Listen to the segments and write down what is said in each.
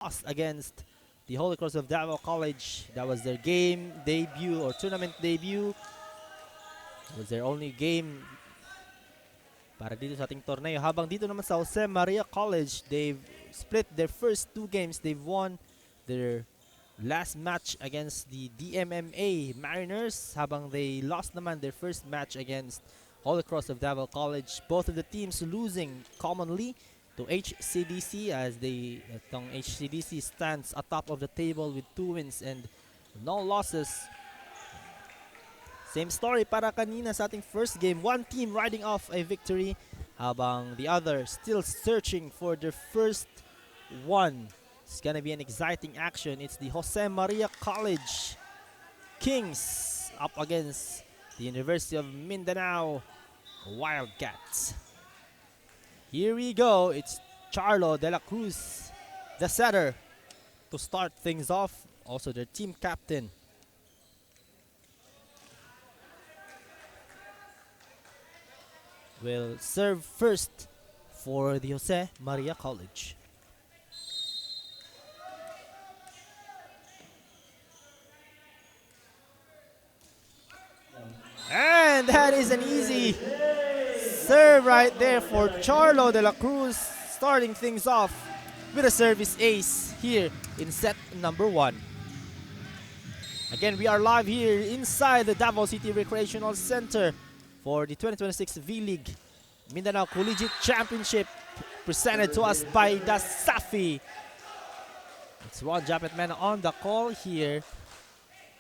lost against the Holy Cross of Davao College. That was their game debut or tournament debut. It was their only game para dito sa ating torneo. Habang dito naman sa Jose Maria College, they've split their first two games. They've won their last match against the DMMA Mariners, habang they lost naman their first match against Holy Cross of Davao College. Both of the teams losing commonly to HCDC, as itong HCDC stands atop of the table with 2 wins and no losses. Same story para kanina sa ating first game. One team riding off a victory habang the other still searching for their first one. It's gonna be an exciting action. It's the Jose Maria College Kings up against the University of Mindanao Wildcats. Here we go. It's Charlo de la Cruz, the setter, to start things off. Also their team captain. Will serve first for the Jose Maria College. And that is an easy serve right there for Charlo de la Cruz, starting things off with a service ace here in set number 1. Again, we are live here inside the Davao City Recreational Center for the 2026 V-League Mindanao Collegiate Championship, presented to us by the Safi. It's Ron Japetman on the call here,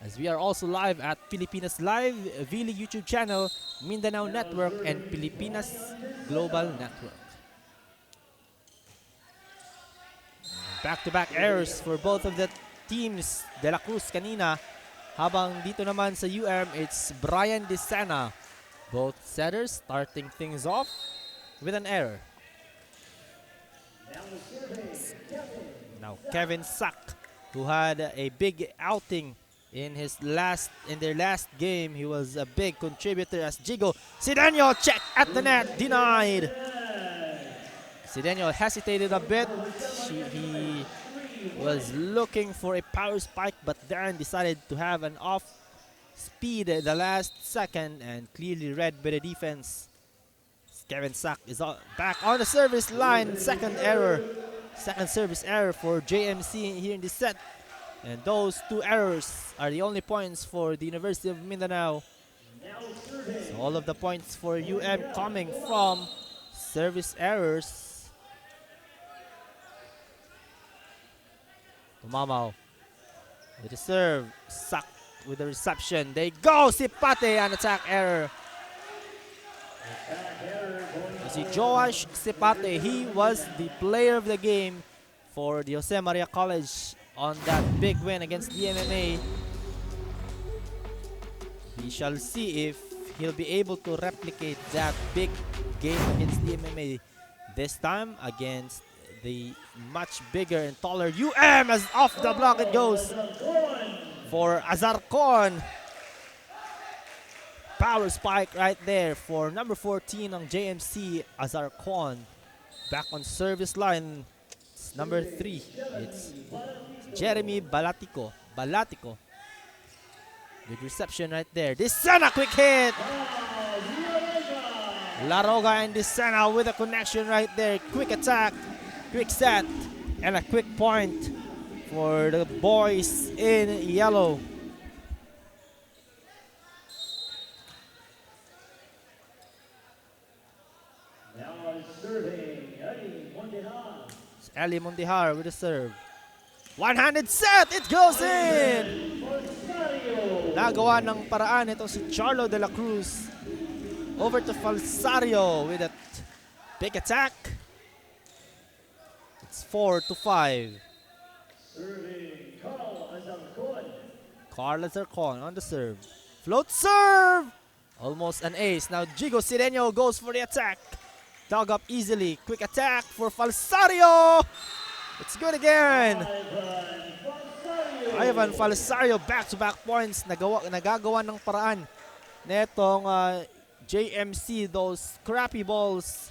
as we are also live at Pilipinas Live, V-League YouTube channel, Mindanao Network, and Pilipinas Global Network. Back-to-back errors for both of the teams. De La Cruz kanina, habang dito naman sa it's Brian Desena. Both setters starting things off with an error. Now Kevin Sack, who had a big outing in their last game. He was a big contributor as Jigo Sidenio check at the net, denied. Sidenio hesitated a bit. He was looking for a power spike, but Darren decided to have an off speed at the last second and clearly read by the defense. Kevin Sack is back on the service line. Second service error for JMC here in this set. And those 2 errors are the only points for the University of Mindanao. So all of the points for coming from service errors. Tumamaw with the serve. Sack with the reception. They go! Sipate, an attack error. You see Joash Sipate, he was the player of the game for the Jose Maria College on that big win against DMMA. We shall see if he'll be able to replicate that big game against DMMA this time against the much bigger and taller as off the block it goes for Azarcon. Power spike right there for number 14 on JMC, Azarcon. Back on service line, it's number 3. It's Jeremy Balatico. Good reception right there. Desena, quick hit. Laroga and Desena with a connection right there. Quick attack, quick set, and a quick point for the boys in yellow. It's Ali Mondihar with the serve. One-handed set, it goes in! Nagawa ng paraan ito si Charlo de la Cruz. Over to Falsario with a big attack. It's 4-5. Carl Azarcon on the serve. Float serve! Almost an ace. Now Jigo Sidenio goes for the attack. Dug up easily. Quick attack for Falsario! It's good again. Ivan Falsario, back-to-back points. Nagagawa ng paraan netong JMC. Those crappy balls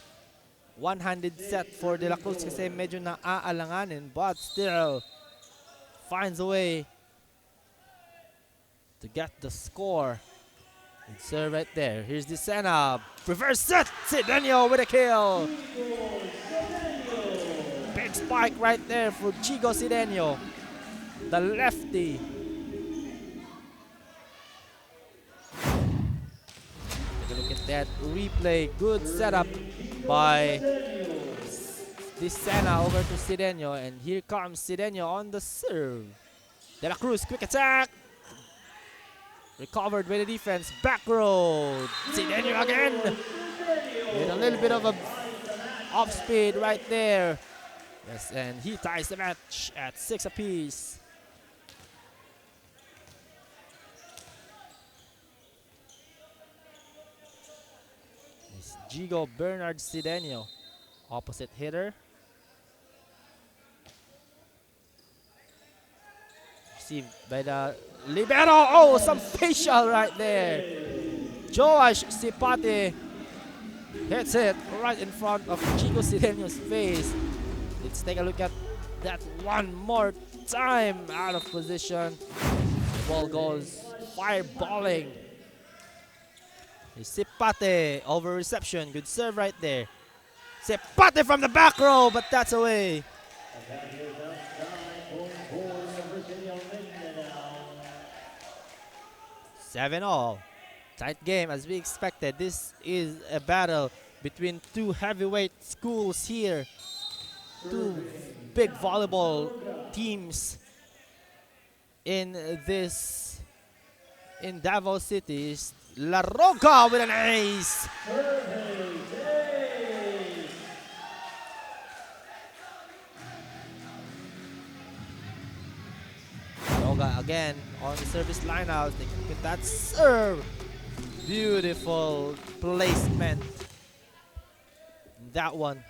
one-handed set for De La Cruz kasi medyo naaalanganin, but still finds a way to get the score. Good serve right there. Here's the Sena. Reverse set. Sidenio with a kill. Big spike right there for Chico Sidenio, the lefty. Take a look at that replay. Good setup by this Sena over to Sidenio, and here comes Sidenio on the serve. De La Cruz, quick attack. Recovered by the defense. Back row. Sidenio again. With a little bit of a off speed right there. Yes, and he ties the match at 6 apiece. It's Jigo Bernard Sidenio, opposite hitter. Received by the libero. Oh, some facial right there. Joash Sipate hits it right in front of Chico Sidenio's face. Let's take a look at that one more time. Out of position. The ball goes fireballing. Sipate over reception. Good serve right there. Sipate from the back row, but that's away. 7-all. Tight game as we expected. This is a battle between two heavyweight schools here. Two big volleyball teams in Davao City. La Roca with an ace. Roca again on the service lineout. They can get that serve. Beautiful placement. That one.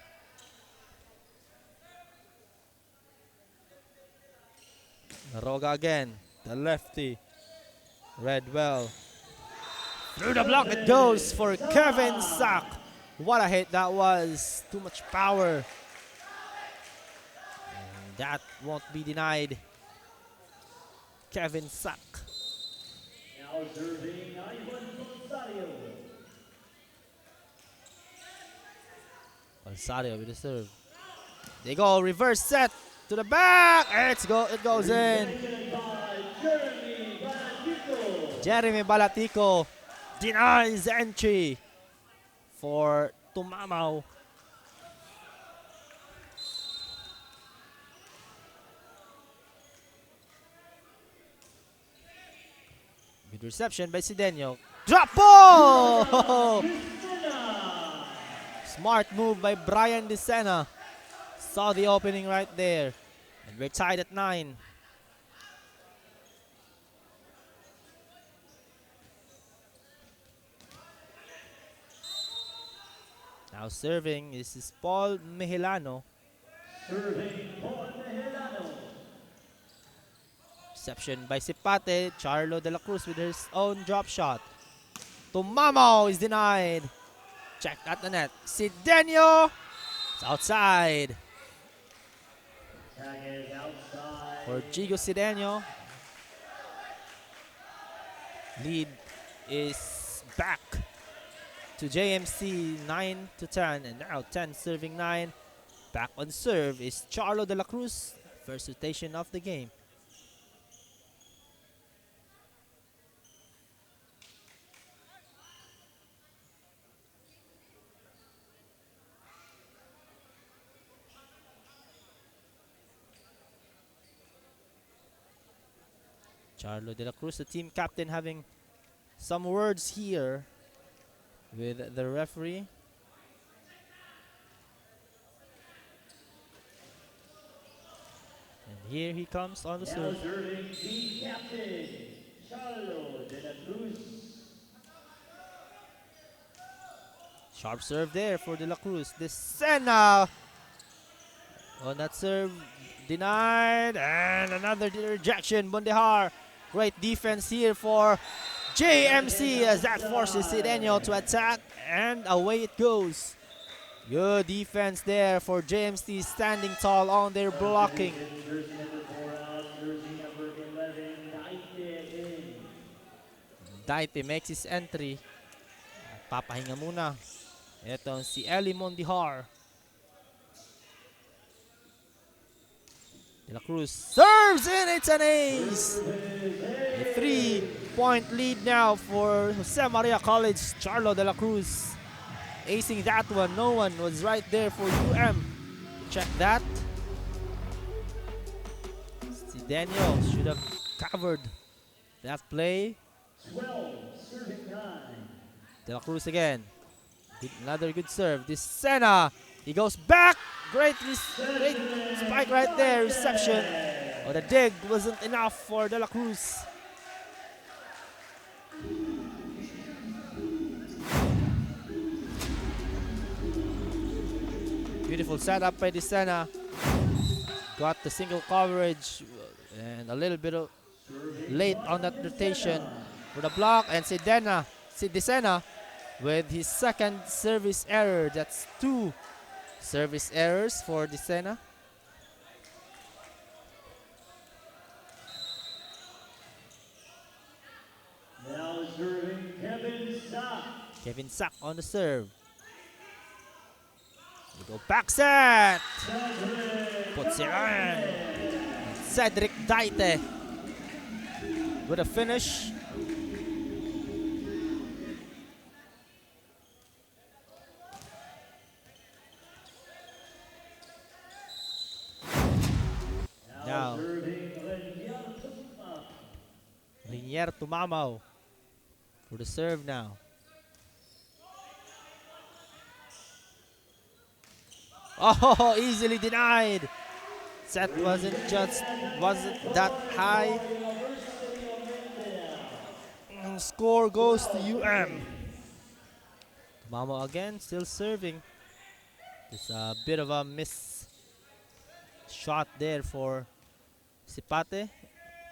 Roga again, the lefty, read well. Through the block it goes for Kevin Sack. What a hit that was, too much power. And that won't be denied. Kevin Sack. Now serving Ivan Rosario. Rosario with the serve. They go, reverse set. To the back, it goes in. Jeremy Balatico denies entry for Tumamaw. Good reception by Sidenio. Drop ball! Smart move by Brian DeSena. Saw the opening right there. And we're tied at 9. Now serving is Paul Mejilano. Serving Paul Mejilano. Reception by Sipate. Charlo de la Cruz with his own drop shot. Tumamaw is denied. Check at the net. Sidenio. It's outside. For Jigo Sidenio. Lead is back to JMC 9-10, and now 10 serving 9. Back on serve is Charlo de la Cruz. First rotation of the game. Charlo de la Cruz, the team captain, having some words here with the referee. And here he comes on the serve. Serving team captain, Charlo de la Cruz. Sharp serve there for de la Cruz. The Sena on that serve, denied, and another rejection. Bondehar. Great defense here for JMC as that forces Sidenio to attack, and away it goes. Good defense there for JMC, standing tall on their blocking. Jersey number 4 out, jersey number 11, Daite in. Daite makes his entry. Papahinga muna. Ito si Eli Mondihar. De La Cruz serves and it's an ace. A 3-point lead now for Jose Maria College. Charlo De La Cruz acing that one. No one was right there for UM. Check that. Si Daniel should have covered that play. 12, serving 9. De La Cruz again. Another good serve. This Sena. He goes back. Great spike right there. Reception. Oh, the dig wasn't enough for De La Cruz. Beautiful setup by the Sena. Got the single coverage and a little bit of late on that rotation for the block. And Sena with his second service error. That's 2 service errors for the Sena. Now serving Kevin Sack. Kevin Sack on the serve. We go back set. Puts it on. Cedric Daite with a finish. Now, Linier Tumamaw for the serve now. Oh, easily denied. Set wasn't that high. And score goes to UM. Tumamaw again, still serving. It's a bit of a miss shot there for Sipate.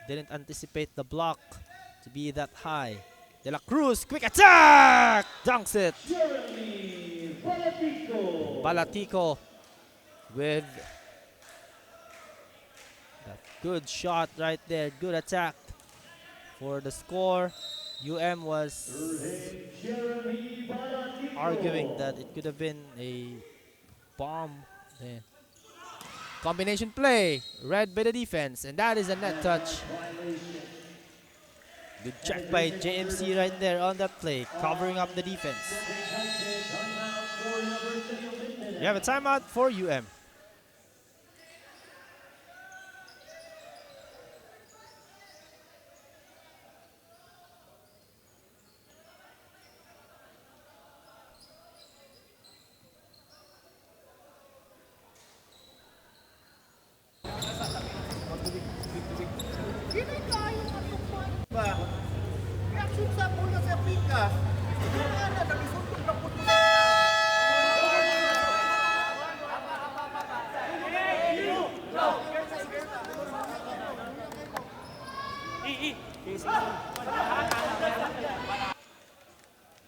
Didn't anticipate the block to be that high. De La Cruz, quick attack! Dunks it. Jeremy Balatico with that good shot right there. Good attack for the score. UM was arguing that it could have been a bomb there. Combination play, read by the defense, and that is a net touch. Good check by JMC right there on that play, covering up the defense. We have a timeout for UM.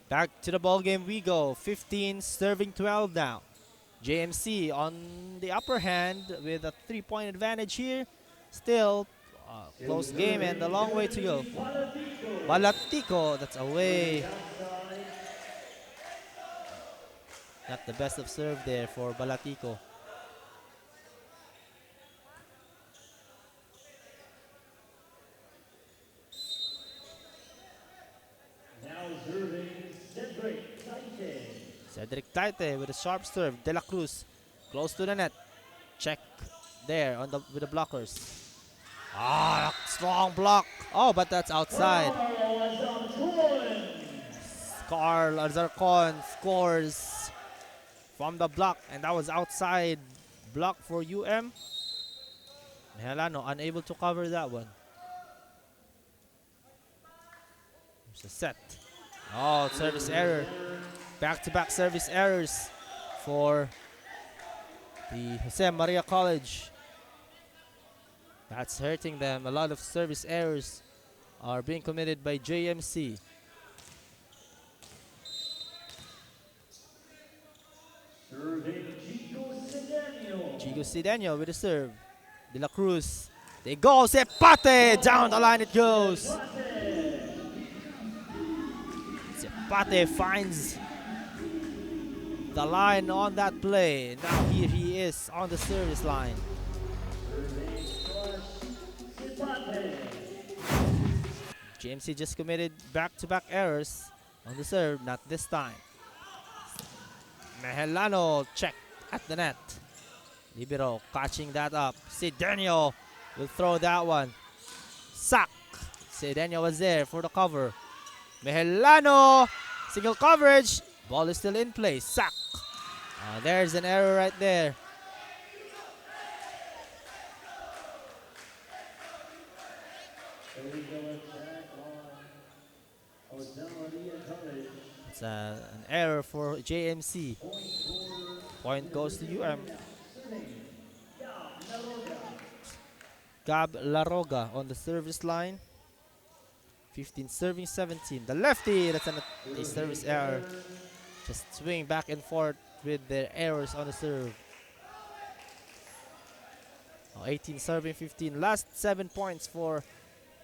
Back to the ball game we go. 15 serving 12 now. JMC on the upper hand with a 3-point advantage here. Still close game and a long way to go. Balatico, that's away. Not the best of serve there for Balatico. Cedric Daite with a sharp serve. De La Cruz close to the net. Check there on with the blockers. Ah, strong block. Oh, but that's outside. Carl Azarcon scores from the block, and that was outside block for UM. Mehalano unable to cover that one. There's a set. Oh, service error. Back-to-back service errors for the Jose Maria College. That's hurting them. A lot of service errors are being committed by JMC. Serving goes Sidenio with the serve. De La Cruz. They go. Sepate. Down the line it goes. Sepate finds the line on that play. Now here he is on the service line. JMC just committed back-to-back errors on the serve, not this time. Mehelano checked at the net. Libero catching that up. Sidenio will throw that one. Sack. Sidenio was there for the cover. Mehelano, single coverage. Ball is still in play. Sack. There's an error right there. It's an error for JMC. Point goes to UM. Gab Laroga on the service line. 15 serving 17. The lefty, that's a service error. Just swing back and forth with their errors on the serve. 18 serving 15. Last 7 points for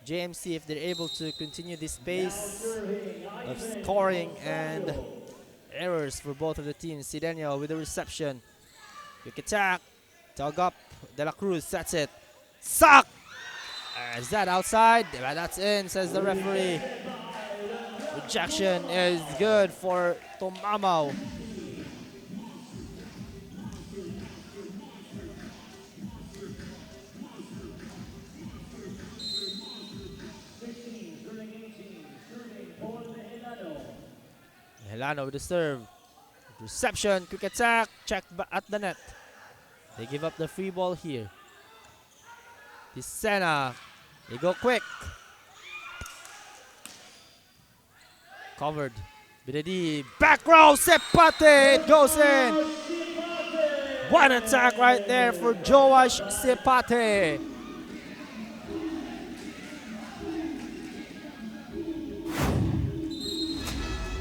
JMC if they're able to continue this pace of scoring and errors for both of the teams. Sidenio with the reception. Quick attack. Dug up. De La Cruz. That's it. Suck! Is that outside? That's in, says the referee. Rejection is good for Tomamao. Helano with the serve. Reception, quick attack, check at the net. They give up the free ball here. Pisena, they go quick. Covered. Bidedi, back row, Sepate, it goes in. One attack right there for Joash Sepate.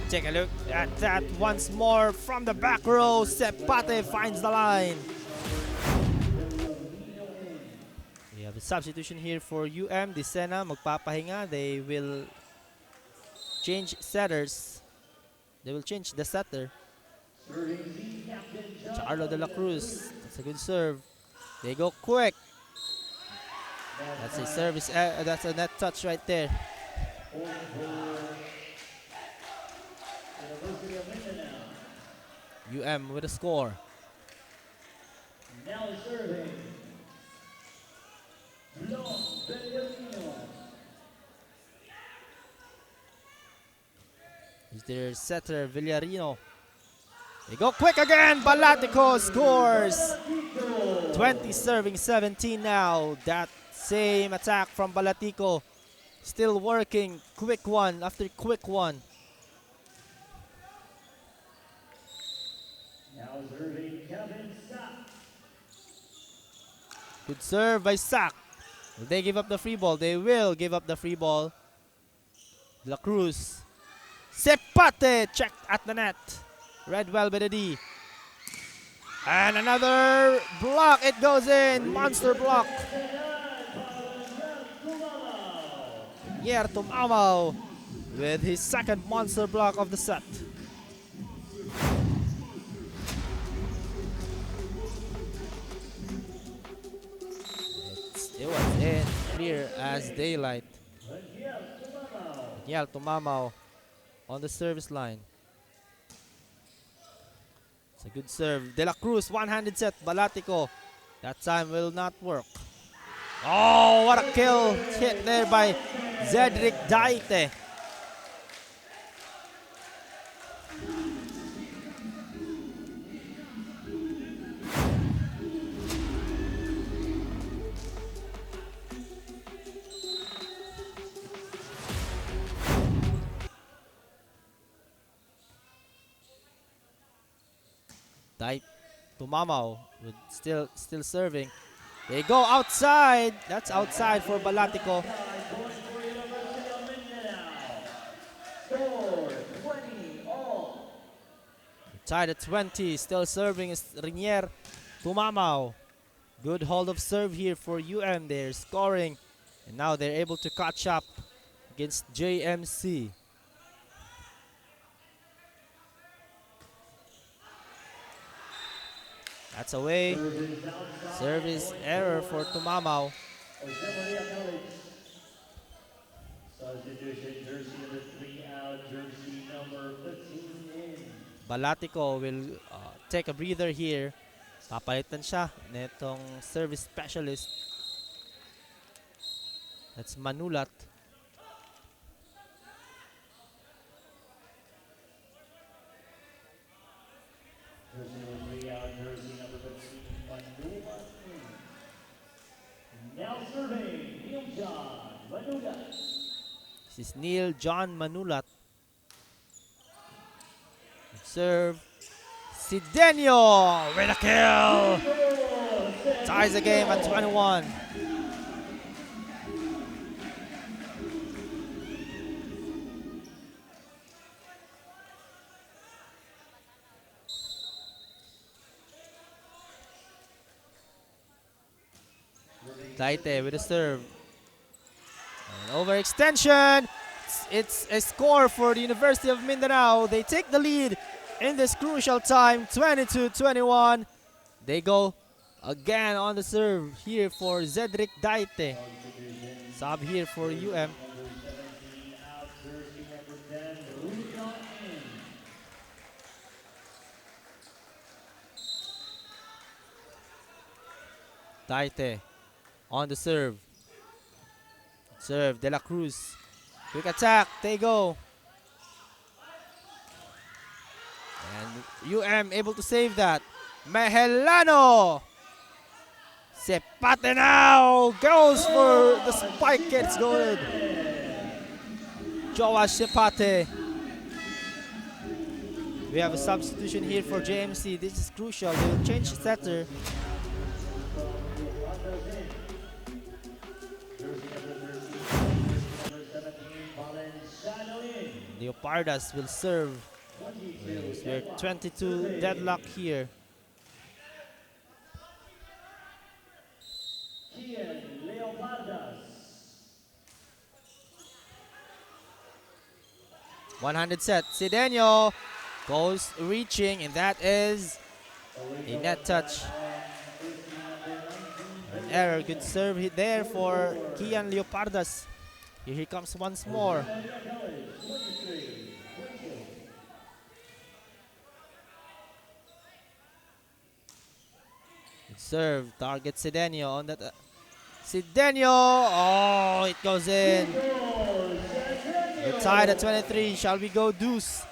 Take a look at that once more from the back row. Sepate finds the line. We have a substitution here for UM. Disena magpapahinga. They will change setters. They will change the setter. Charlo De La Cruz. That's a good serve. They go quick. That's a service. That's a net touch right there. UM with a score. Now serving. Is their setter Villarino. They go quick again. Balatico scores. 20 serving 17 now. That same attack from Balatico. Still working. Quick one after quick one. Now serving Kevin Sack. Good serve by Sack. Will they give up the free ball? They will give up the free ball. De La Cruz. Sepate checked at the net. Read well by the D. And another block. It goes in. Monster block. Yerto Mamao with his second monster block of the set. It was in clear as daylight. Yerto Mamao on the service line. It's a good serve. De La Cruz, one-handed set. Balatico. That time will not work. Oh, what a kill hit there by Zedric Daite. Tumamao with still serving. They go outside. That's outside for Balatico. Tied at 20. Still serving is Rinier Tumamao. Good hold of serve here for UM. They're scoring. And now they're able to catch up against JMC. That's away. Service error for Tumamaw. Substitution, jersey number 3 out, jersey number 15 in. Balatico will take a breather here. Papalitan siya netong service specialist. That's Manulat. Jersey number 3 out, jersey number 15, Manula in. Now serving, Neil John Manula. This is Neil John Manulat. Serve. Sidenio with a kill. Ties the game at 21. Taite with a serve. And overextension. It's a score for the University of Mindanao. They take the lead in this crucial time, 22-21. They go again on the serve here for Zedric Daite. Sub here for UM. Daite on the serve. Serve, De La Cruz. Quick attack, they go. And UM able to save that. Mehelano. Sepate now goes for the spike, gets good. Joash Sepate. We have a substitution here for JMC. This is crucial. They will change setter. Leopardas will serve. We're 22 deadlock here. Leopardas. 100 set. Sidenio goes reaching, and that is a net touch. An error. Good serve hit there for Kian Leopardas. Here he comes once more. Good serve. Target Sidenio on that. Sidenio! Oh, it goes in. We're tied at 23. Shall we go deuce?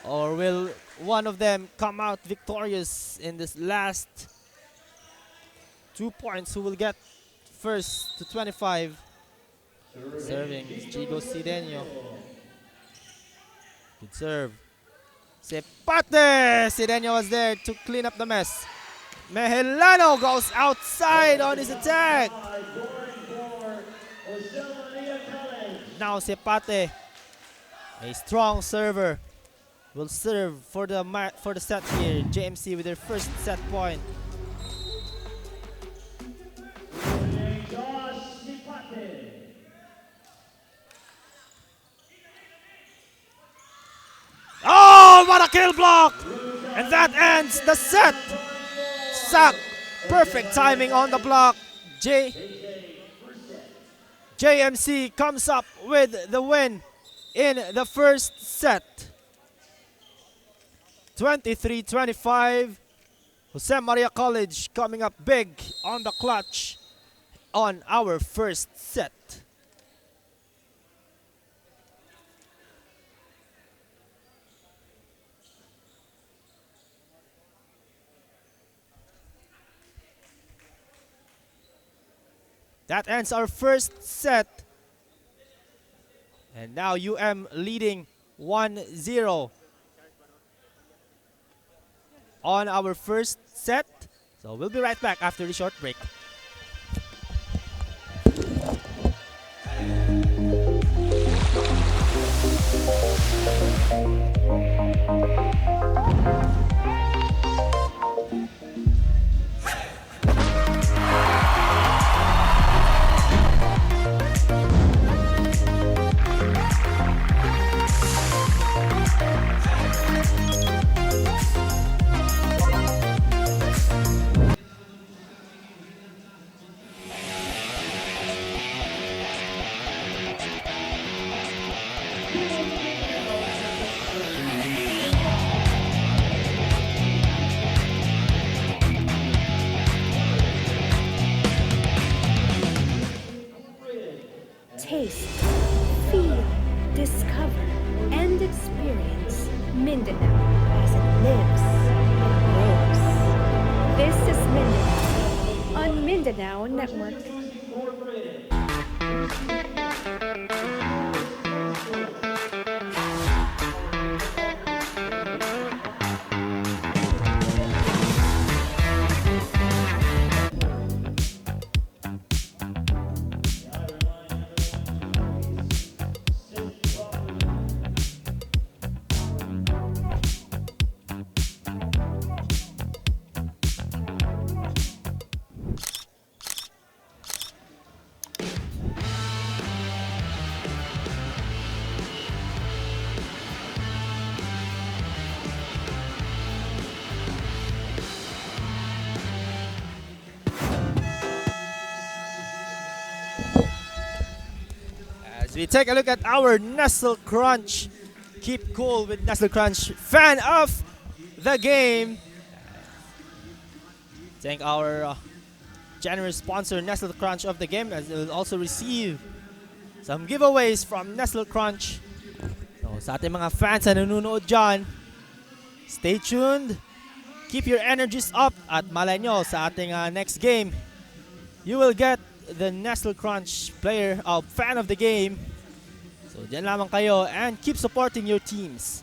Or will one of them come out victorious in this last 2 points? Who will get first to 25? Serving is Chigo Sidenio. Good serve. Sepate! Sidenio was there to clean up the mess. Mehelano goes outside on his attack. Now Sepate, a strong server, will serve for the set here. JMC with their first set point. Oh, what a kill block! And that ends the set. Sack. Perfect timing on the block. JMC comes up with the win in the first set. 23-25. Jose Maria College coming up big on the clutch on our first set. That ends our first set. And now UM leading 1-0 on our first set. So we'll be right back after the short break. Taste, feel, discover, and experience Mindanao as it lives and grows. This is Mindanao on Mindanao Network. As we take a look at our Nestle Crunch. Keep cool with Nestle Crunch. Fan of the game. Thank our generous sponsor Nestle Crunch of the game, as they will also receive some giveaways from Nestle Crunch. So sa ating mga fans na nanonood dyan, stay tuned. Keep your energies up at malay nyo sa ating next game. You will get the Nestle Crunch player fan of the game. So dyan lamang kayo and keep supporting your teams.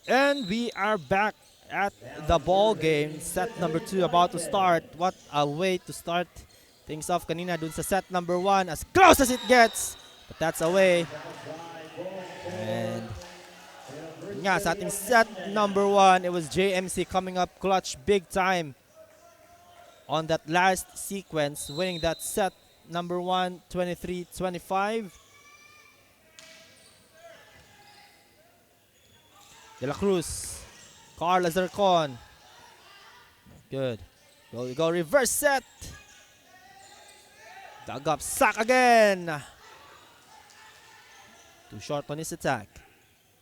And we are back at the ball game. Set number 2 about to start. What a way to start things off kanina dun sa set number 1. As close as it gets. But that's away. And nga, sa ating set number 1, it was JMC coming up clutch big time on that last sequence, winning that set number 1, 23-25. De La Cruz, Carla Zircon. Good. Go reverse set. Dug up Sack again. Too short on his attack.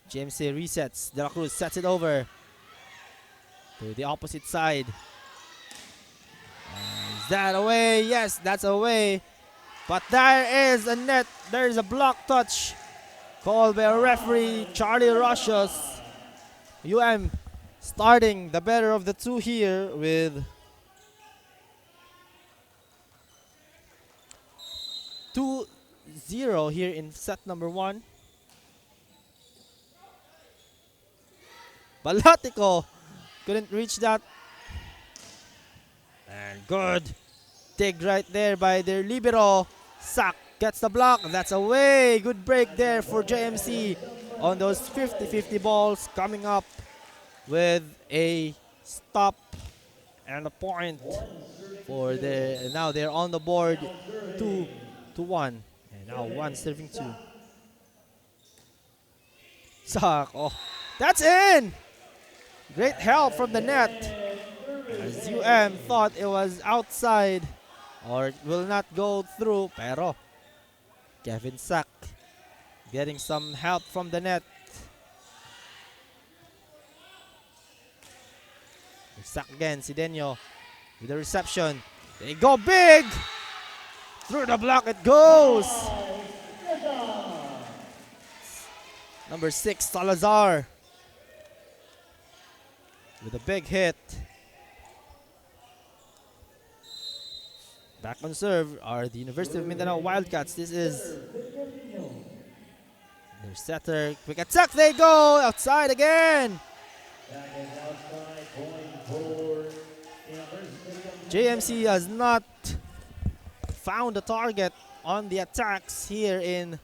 JMC resets. De La Cruz sets it over to the opposite side. Is that away? Yes, that's away. But there is a net. There is a block touch called by a referee, Charlie Rochos. Starting the better of the two here with 2-0 here in set number 1. Balatico couldn't reach that. And good dig right there by their libero. Sack gets the block. That's away. Good break there for JMC on those 50-50 balls, coming up with a stop and a point for their. Now they're on the board 2-1. And now 1 serving 2. Sack. Oh, that's in. Great help from the net. As thought it was outside or it will not go through. Pero Kevin Sack getting some help from the net. Sack again, Sidenio with the reception. They go big. Through the block it goes. Number 6, Salazar with a big hit. Back on serve are the University of Mindanao Wildcats. This is their setter. Quick attack, they go outside again. JMC has not found a target on the attacks here in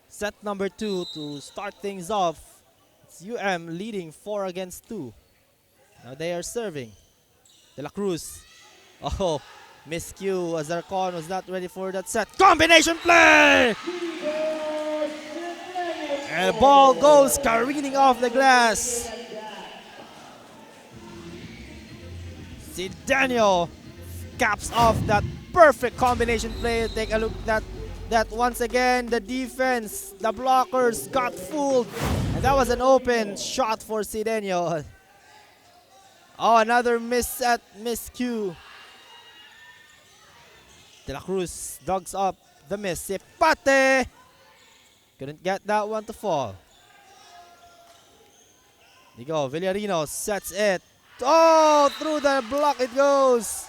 set number 2 to start things off. It's leading 4-2. Now they are serving. De La Cruz Oh, miscue. Zarcon was not ready for that set. Combination play! And the ball goes careening off the glass. See Daniel caps off that perfect combination play. Take a look at that once again. The defense, the blockers got fooled. And that was an open shot for Sidenio. Oh, another miss set, miscue. De La Cruz dogs up the miss. Sepate couldn't get that one to fall. There you go. Villarino sets it. Oh, through the block it goes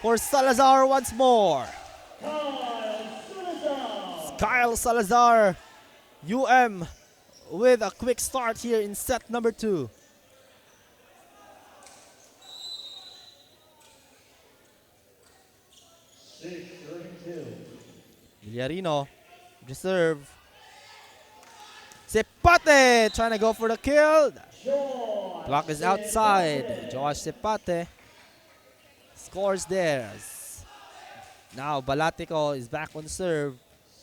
for Salazar once more. Kyle Salazar, UM with a quick start here in set number 2. Villarino, reserve. Sepate trying to go for the kill. Clock is outside. Josh Sepate scores there. Now Balatico is back on serve.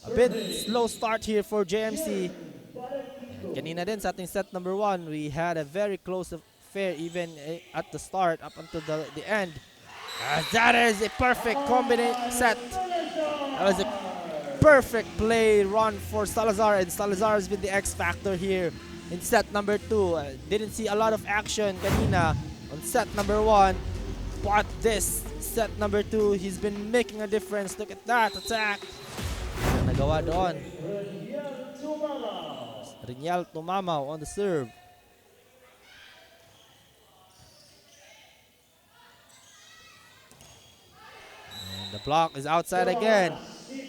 A bit slow start here for JMC. Kanina din sa ating set number 1, we had a very close affair even at the start up until the end. That is a perfect combination set. That was a perfect play run for Salazar, and Salazar has been the X factor here in set number 2. Didn't see a lot of action kanina on set number 1, but this set number 2, he's been making a difference. Look at that attack. Ano nagawa doon? Rinyal Tumamaw on the serve. And the block is outside again.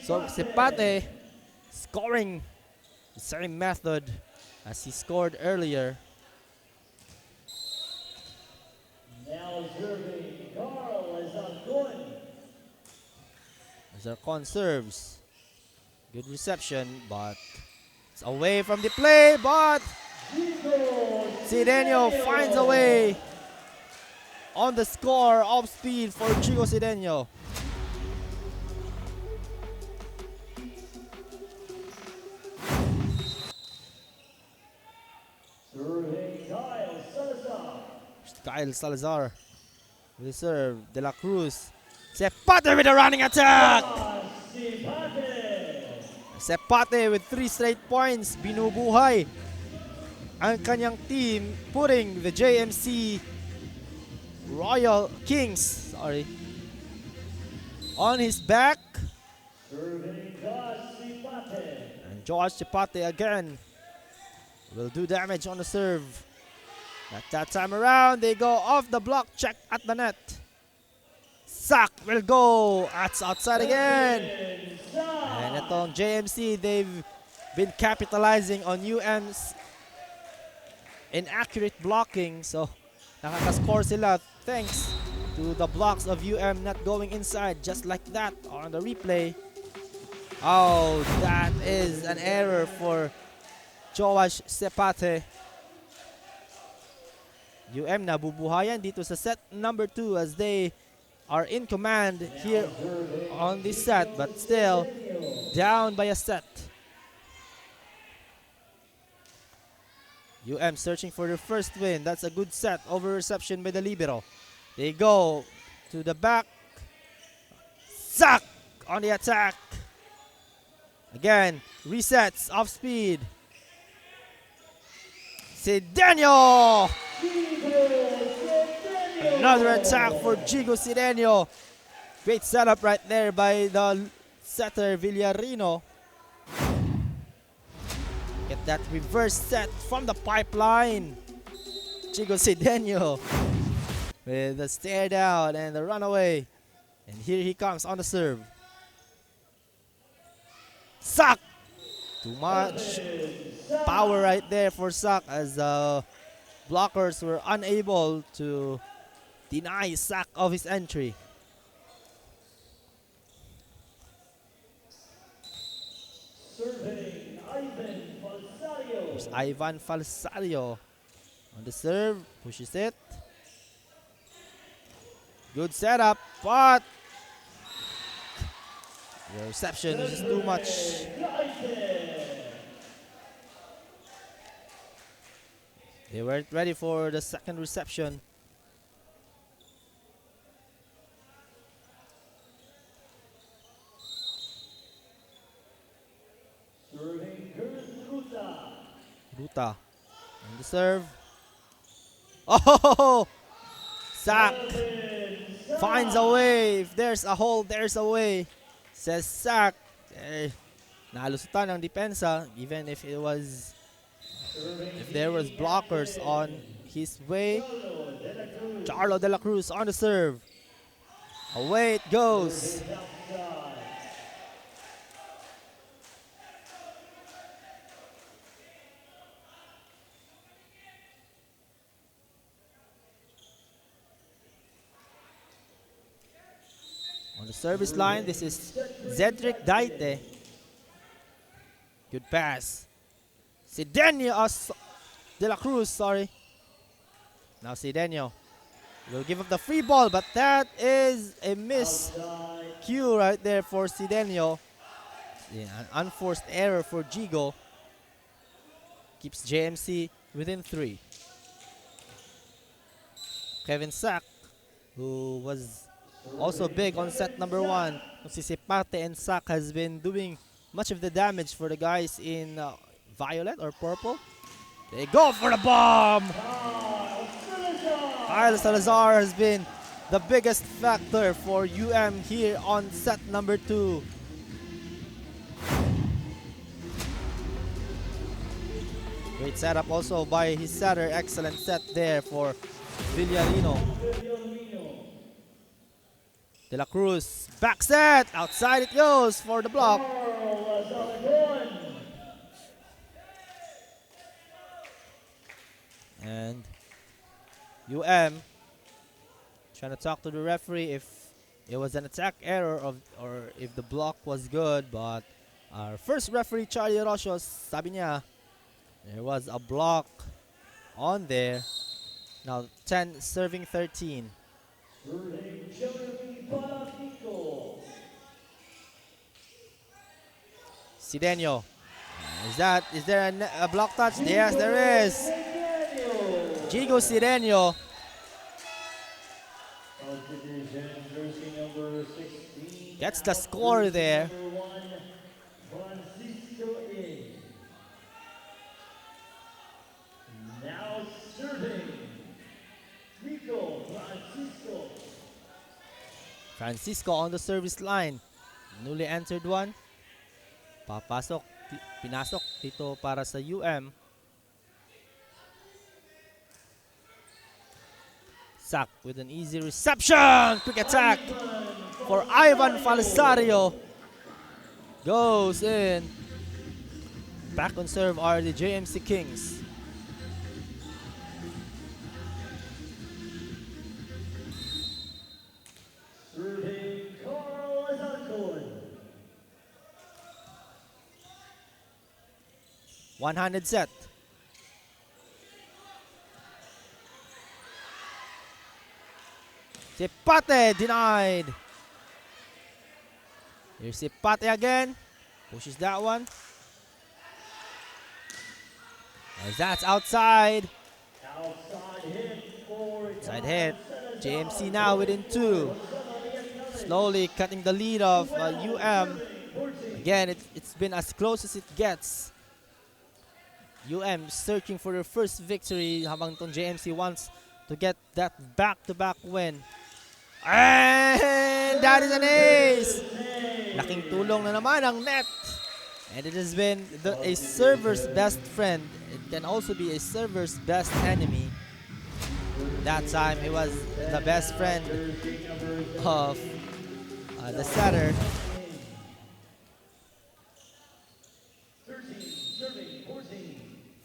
So Sepate scoring the same method as he scored earlier. Now serving Carl Zarcon. Zarcon serves. Good reception, but it's away from the play, but Sidenio finds a way on the score off speed for Chico Sidenio. Kyle Salazar with the serve. De La Cruz. Sepate with a running attack. Sepate with 3 straight points. Binubuhay ang kanyang team, putting the JMC Royal Kings on his back. And Josh Sepate again will do damage on the serve. Not that time around, they go off the block, check at the net. Sack will go, that's outside again. And itong JMC, they've been capitalizing on UM's inaccurate blocking. So, nakaka-score sila thanks to the blocks of UM not going inside, just like that on the replay. Oh, that is an error for Joash Sepate. UM nabubuhayan dito sa set number 2 as they are in command here on this set, but still down by a set. UM searching for their first win. That's a good set over reception by the libero. They go to the back. Sack on the attack. Again, resets off speed. Sidenio! Another attack for Jigo Sidenio. Great setup right there by the setter Villarino. Get that reverse set from the pipeline. Jigo Sidenio with the stare down and the runaway. And here he comes on the serve. Sack! Too much power right there for Sack as the blockers were unable to deny Sack of his entry. Serving Ivan Falsario. There's Ivan Falsario on the serve, pushes it. Good setup, but the reception is just too much. They weren't ready for the second reception. Ruta on the serve. Oh! Sak finds a way. If there's a hole, there's a way. Says Sak. Nalusutan ang depensa, even if there was blockers on his way. Charlo de la Cruz on the serve. Away it goes. On the service line, this is Zedric Daite. Good pass. Sidenio de la Cruz, sorry. Now Sidenio will give up the free ball, but that is a miss cue right there for Sidenio. Yeah, an unforced error for Jigo. Keeps JMC within 3. Kevin Sak, who was also big on set number 1. Si Sipate and Sak has been doing much of the damage for the guys in violet or purple. They go for the bomb! Kyle Salazar has been the biggest factor for UM here on set number 2. Great setup also by his setter. Excellent set there for Villarino. De la Cruz, back set, outside it goes for the block. And UM trying to talk to the referee if it was an attack error or if the block was good, but our first referee, Charlie Rochos, sabi niya, there was a block on there. Now 10 serving 13. Sidenio. Is there a block touch? Yes, there is. Jigo Sidenio. Gets the score there. Now serving, Rico Francisco on the service line. Newly entered one. Pinasok dito para sa UM. Sak with an easy reception. Quick attack for Ivan Falisario. Goes in. Back on serve are the JMC Kings. serving Carl Azarcon. 100 set. Sipate denied. Here's Sipate again. Pushes that one. As that's outside. Outside hit for Side hit. JMC now within 2. Slowly cutting the lead of UM. Again, it's been as close as it gets. UM searching for their first victory habang tong JMC wants to get that back-to-back win. And that is an ace! Laking tulong na naman ang net. And it has been a server's best friend. It can also be a server's best enemy. That time it was the best friend of the setter.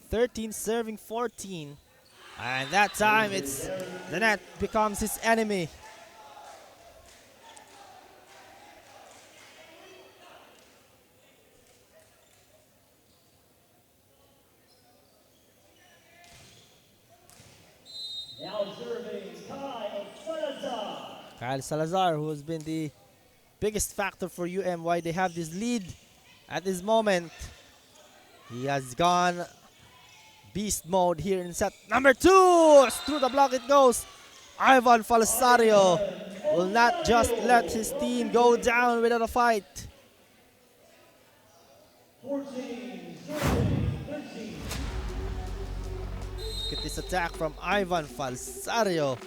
13 serving 14. And that time it's the net becomes his enemy. Now serving Kyle Salazar. Kyle Salazar, who has been the biggest factor for why they have this lead at this moment. He has gone beast mode here in set number 2. Through the block it goes. Ivan Falsario will not just let his team go down without a fight. 14, 13. Look at this attack from Ivan Falsario.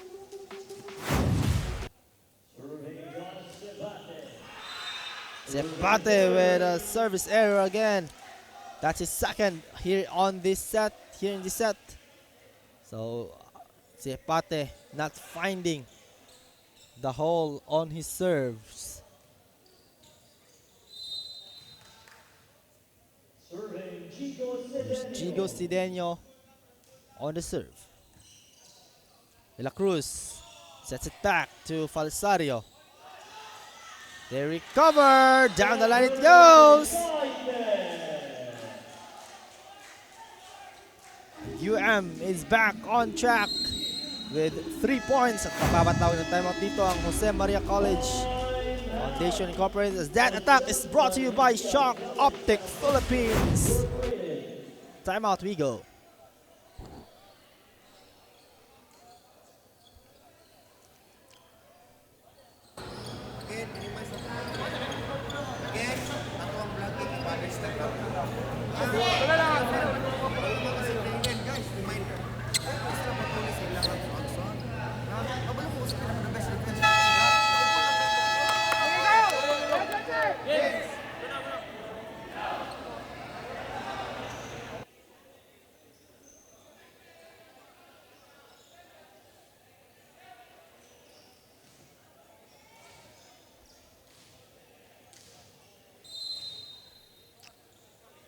Sepate with a service error again. That's his second here on this set, here in this set. So Sepate not finding the hole on his serves. Serving There's Gigo Sideño on the serve. De La Cruz sets it back to Falsario. They recover. Down the line it goes. Is back on track with 3 points. At mapapatawag ng timeout dito ang Jose Maria College Foundation Incorporated, as that attack is brought to you by Shark Optic Philippines. Timeout we go.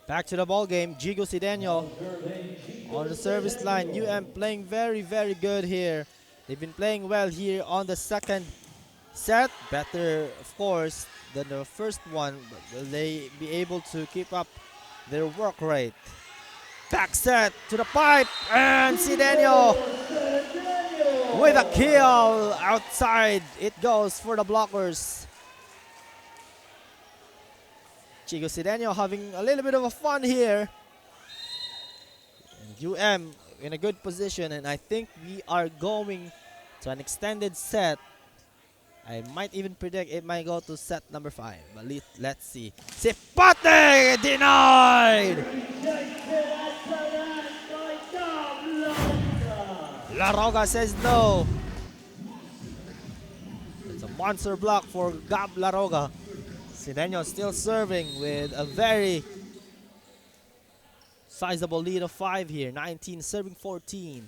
Back to the ball game. Gigo Sideño on the service line. Playing very, very good here. They've been playing well here on the second set. Better, of course, than the first one. But will they be able to keep up their work rate? Back set to the pipe. And Sideño with a kill outside. It goes for the blockers. Gigo Sideño having a little bit of a fun here. And in a good position, and I think we are going to an extended set. I might even predict it might go to set number 5, but let's see. Sepate denied! La Roga says no. It's a monster block for Gab La Roga. Sideño still serving with a very sizable lead of 5 here. 19 serving 14.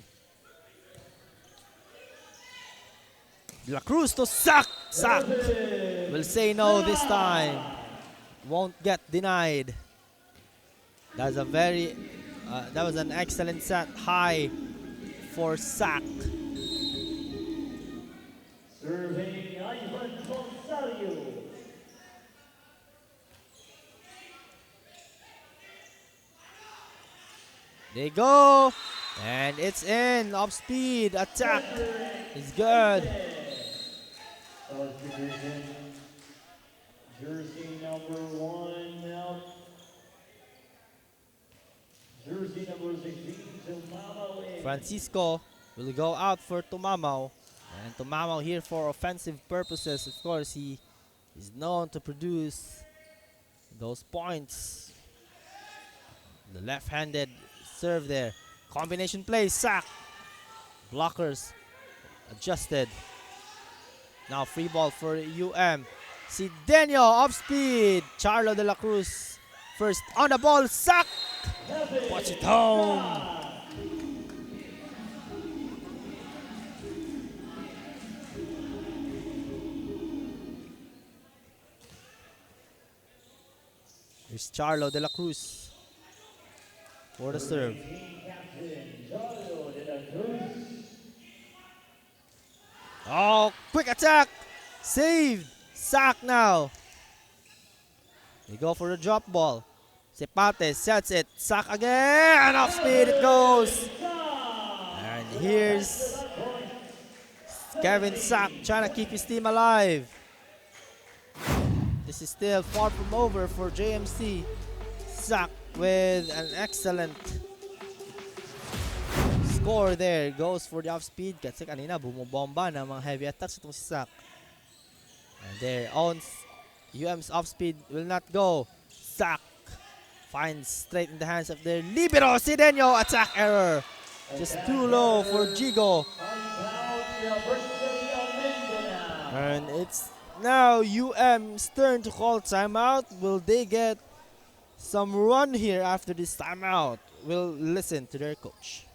De La Cruz to Sak. Sak will say no this time. Won't get denied. That's a very that was an excellent set. High for Sak. Serving Ivan Falsario. They go, and it's in. Off speed attack is good. South Division, jersey number 1 out. Jersey number 16, Tumamo in. Francisco will go out for Tumamo, and Tumamo here for offensive purposes. Of course, he is known to produce those points. The left-handed serve there. Combination play, Sak. Blockers adjusted. Now free ball for Sideño off speed. Charlo De La Cruz first on the ball. Sak. Watch it home. Here's Charlo De La Cruz for the serve. Oh, quick attack. Saved. Sak now. They go for the drop ball. Sepate sets it. Sak again. Off speed it goes. And here's Kevin Sack trying to keep his team alive. This is still far from over for JMC. Sack with an excellent score there. Goes for the off-speed kasi kanina bumobomba ng mga heavy attacks itong si Sack. And their own UM's off-speed will not go. Sack finds straight in the hands of their libero. Sidenio, attack error. Just too low for Jigo. And it's now UM's turn to call timeout. Will they get some run here after this timeout? We'll listen to their coach.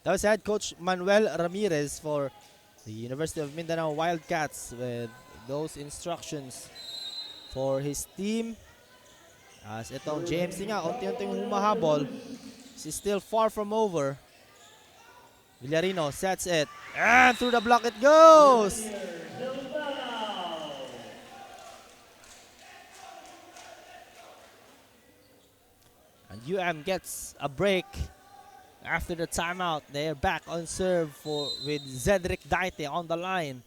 That was head coach Manuel Ramirez for the University of Mindanao Wildcats with those instructions for his team. As itong JMC nga, unti-unting humahabol. He's still far from over. Villarino sets it. And through the block it goes! And UM gets a break. After the timeout, they are back on serve with Zedric Daite on the line.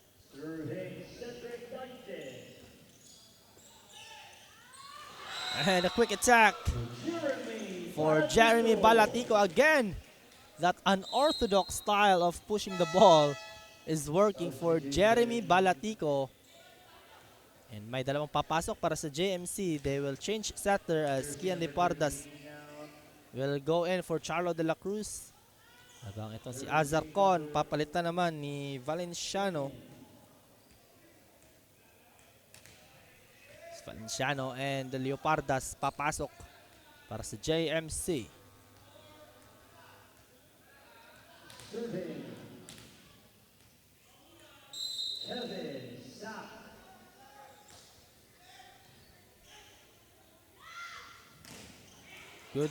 And a quick attack for Jeremy Balatico again. That unorthodox style of pushing the ball is working for Jeremy Balatico. And may dalawang papasok para sa JMC. They will change setter as Kian Lepardas will go in for Charlo de la Cruz. Habang itong si Azarcon, papalitan naman ni Valenciano. Valenciano and the Leopardas papasok para sa JMC. Good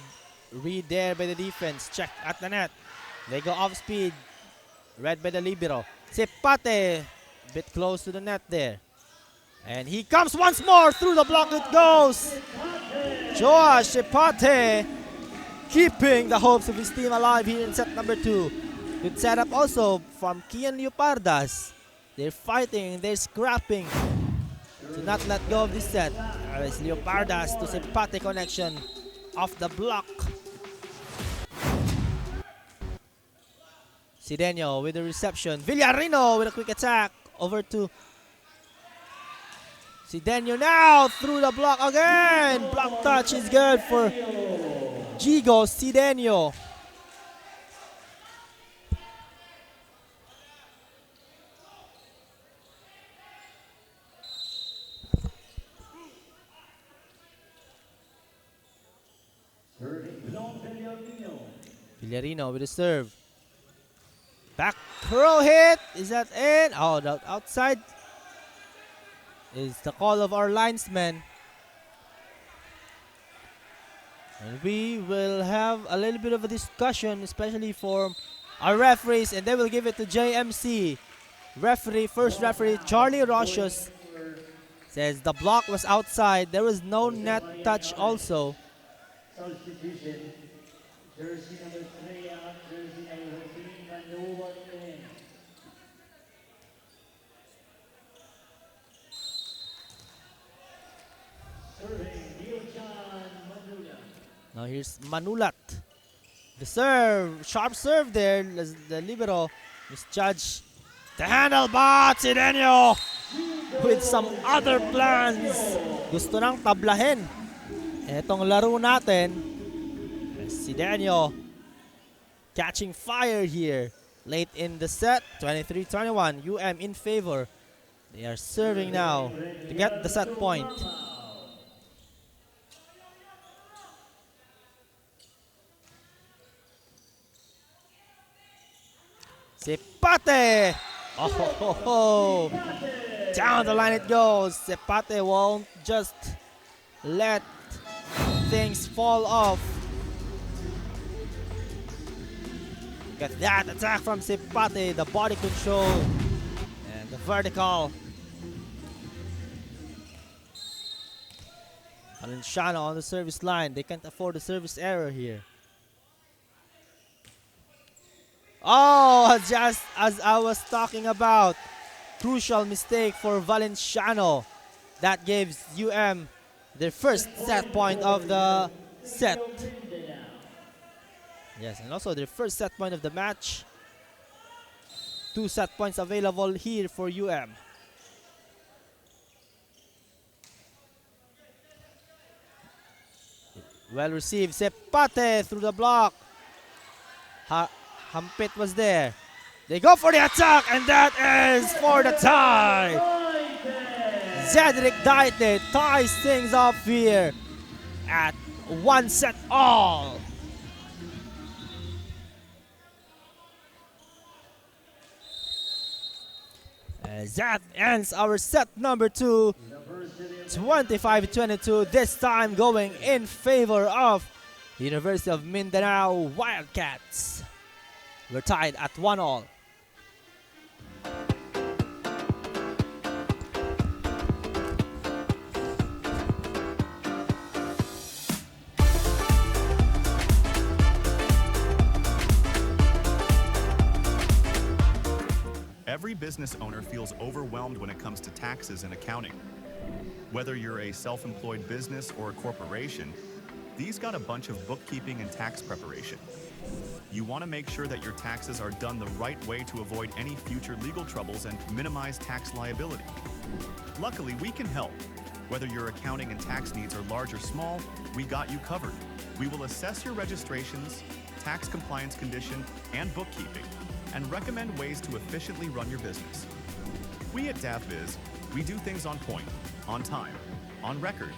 read there by the defense. Check at the net. They go off speed. Read by the libero. Sepate. Bit close to the net there. And he comes once more through the block. It goes. Joash Sepate keeping the hopes of his team alive here in set number 2. Good setup also from Kian Leopardas. They're fighting. They're scrapping to not let go of this set. As Leopardas to Sepate connection off the block. Sidenio with the reception. Villarino with a quick attack. Over to Sidenio now through the block again. Block touch is good for Jigo Sidenio. Villarino with a serve. Back curl hit. Is that in? Oh, the outside is the call of our linesman. And we will have a little bit of a discussion, especially for our referees, and they will give it to JMC. First referee, Charlie Rocios, says the block was outside. There was no net touch also. Substitution. Jersey number 3 out, jersey number 15, Manova in. Serving, Neil-John Manula. Now here's Manulat. The serve, sharp serve there. The libero misjudged the handle, but Sidenio with some other plans. Gusto nang tablahin etong laro natin. Sidenio catching fire here late in the set. 23-21, UM in favor. They are serving now to get the set point. Sepate! Oh, ho, ho, ho. Down the line it goes. Sepate won't just let things fall off. Get that attack from Sepate, the body control and the vertical. Valenciano on the service line. They can't afford a service error here. Oh, just as I was talking about. Crucial mistake for Valenciano. That gives UM their first set point of the set. Yes, and also their first set point of the match. 2 set points available here for UM. Well received. Sepate through the block. Hampit was there. They go for the attack, and that is for the tie. Cedric Daite ties things up here at 1 set all. As that ends our set number 2, 25-22, this time going in favor of the University of Mindanao Wildcats. We're tied at 1 all. Every business owner feels overwhelmed when it comes to taxes and accounting. Whether you're a self-employed business or a corporation, these got a bunch of bookkeeping and tax preparation. You want to make sure that your taxes are done the right way to avoid any future legal troubles and minimize tax liability. Luckily, we can help. Whether your accounting and tax needs are large or small, we got you covered. We will assess your registrations, tax compliance condition, and bookkeeping, and recommend ways to efficiently run your business. We at DavBiz, we do things on point, on time, on record.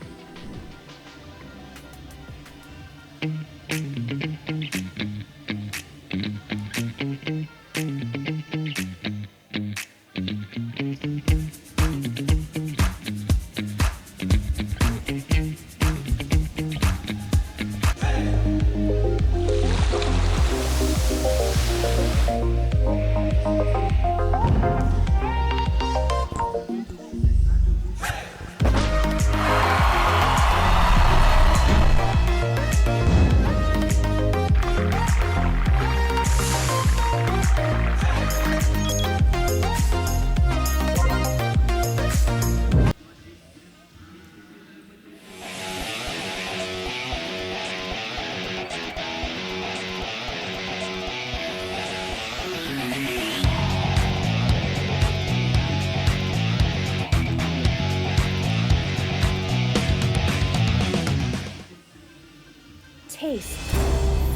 Taste,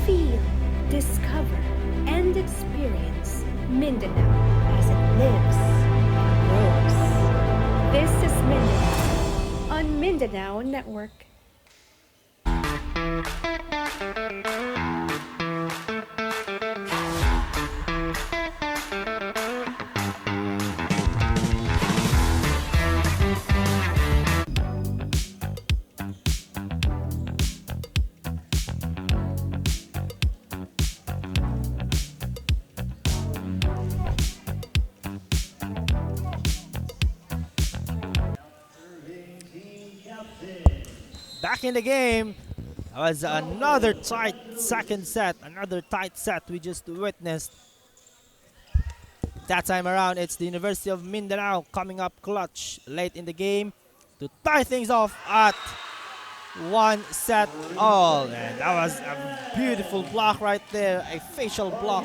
feel, discover, and experience Mindanao as it lives and grows. This is Mindanao on Mindanao Network. Back in the game. That was another tight second set, another tight set we just witnessed. That time around, it's the University of Mindanao coming up clutch late in the game to tie things off at 1 set all. And that was a beautiful block right there, a facial block.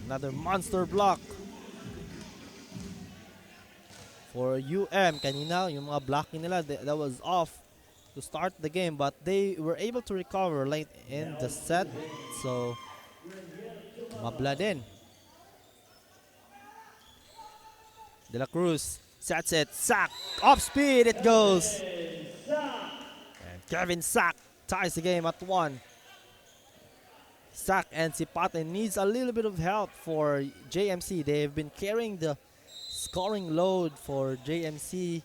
Another monster block for UM. Kanina, yung mga blocking nila, that was off to start the game, but they were able to recover late in the set. So, mabla din. De La Cruz sets it. Sack. Off speed it goes. And Kevin Sack ties the game at 1. Sak and Sipate needs a little bit of help for JMC. They've been carrying the scoring load for JMC.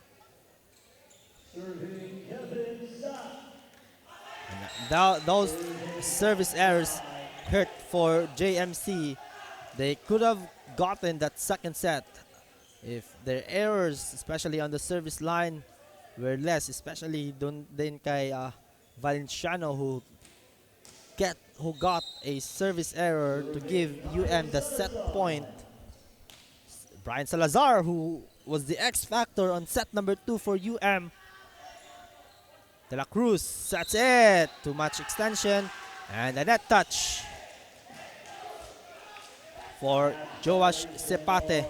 Serving Kevin Sack. Those service errors hurt for JMC. They could have gotten that second set if their errors, especially on the service line, were less, especially din kay Valenciano who got a service error to give UM the set point. Brian Salazar, who was the X factor on set number 2 for UM. De La Cruz, that's it. Too much extension and a net touch for Joash Sepate.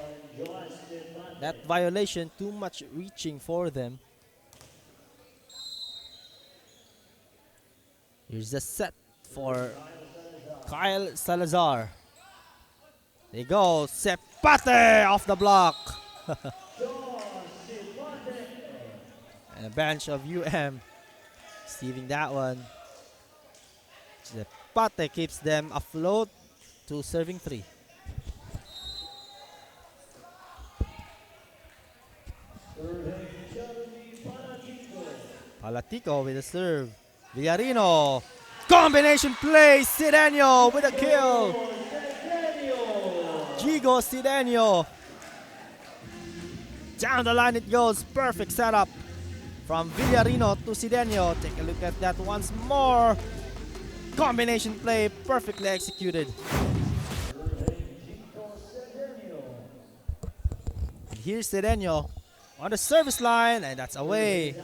That violation, too much reaching for them. Here's the set for Kyle Salazar. There you go, Sepate off the block. And a bench of UM receiving that one. Sepate keeps them afloat to serving 3. Palatico with a serve. Villarino. Combination play. Sidenio with a kill. Jigo Sidenio. Down the line it goes. Perfect setup from Villarino to Sidenio. Take a look at that once more. Combination play perfectly executed. And here's Sidenio on the service line, and that's away.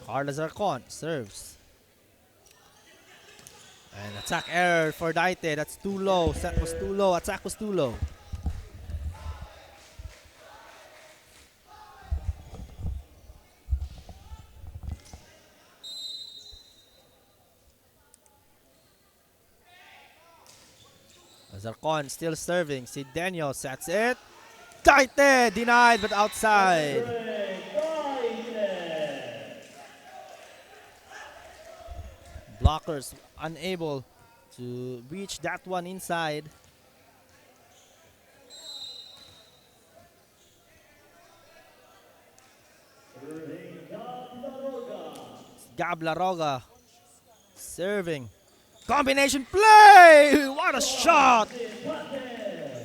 Carl Azarcon serves. And attack error for Daite. That's too low. Set was too low. Attack was too low. Azarcon still serving. Sidenio sets it. Daite denied but outside. Blockers unable to reach that one inside. Gab Laroga serving. Combination play! What a shot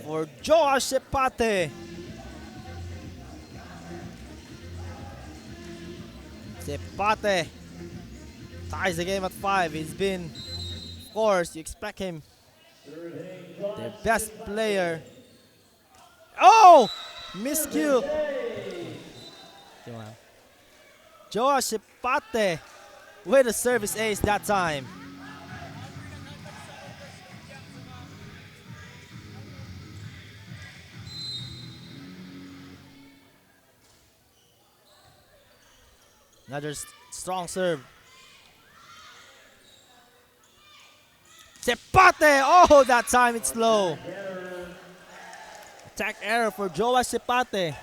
for Joash Sepate. Sepate ties the game at 5. He's been, of course, you expect him, their best player. Oh! Miscue. Joash Sepate with a service ace that time. Another strong serve. Sepate! Oh, that time it's low. Attack error for Joash Sepate.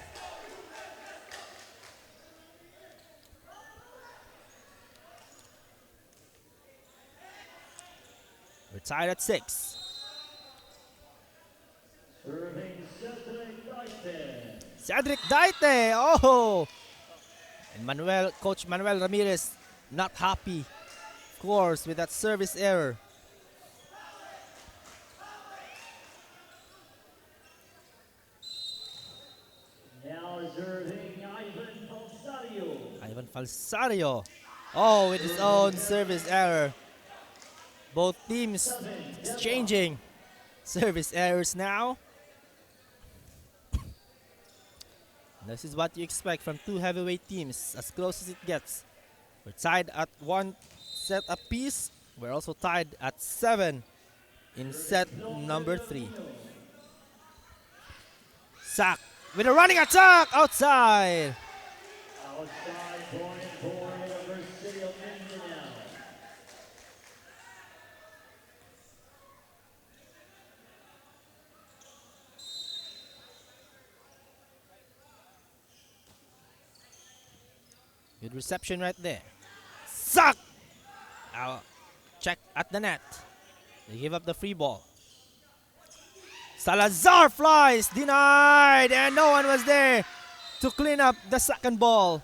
We're tied at 6. Cedric Daite! Oh! And Coach Manuel Ramirez not happy, of course, with that service error. Now serving Ivan Falsario. Ivan Falsario. Oh, with his own service error. Both teams exchanging service errors now. This is what you expect from two heavyweight teams, as close as it gets. We're tied at 1 set apiece. We're also tied at 7 in set number 3. Sack with a running attack outside. Outside point for University of Mindanao. Good reception right there. Suck! Check at the net. They give up the free ball. Salazar flies, denied, and no one was there to clean up the second ball.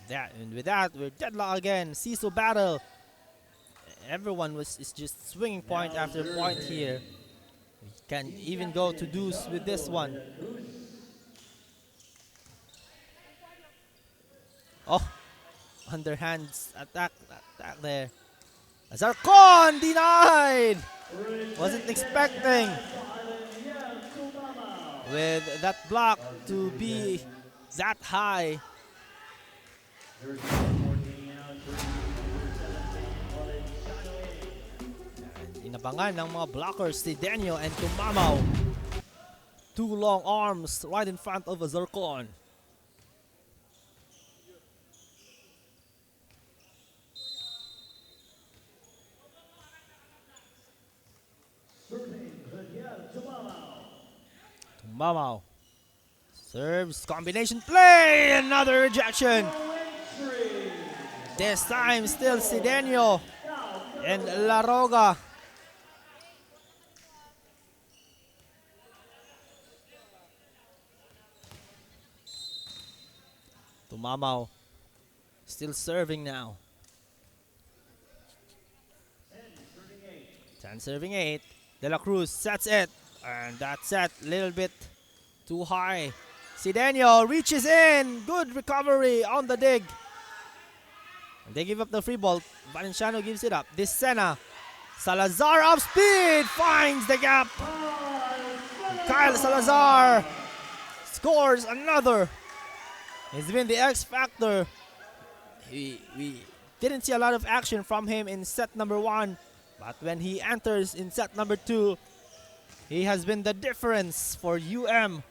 And with that, we're deadlock again. Seesaw battle. Everyone is just swinging point after point here. We can even go to deuce with this one. Oh, underhands attack there. Zarcon denied. Wasn't expecting with that block to be that high. Inabangan ng mga blockers si Daniel and Tumamaw. Two long arms right in front of Zarcon. Tumamaw serves, combination play, another rejection. This time still Sidenio and La Roga. Tumamaw still serving now. 10 serving 8. De La Cruz sets it. And that set a little bit too high. Sidenio reaches in. Good recovery on the dig. And they give up the free ball. Valenciano gives it up. Disena. Salazar off speed. Finds the gap. Kyle Salazar scores another. He's been the X factor. We didn't see a lot of action from him in set number 1. But when he enters in set number 2, he has been the difference for UM.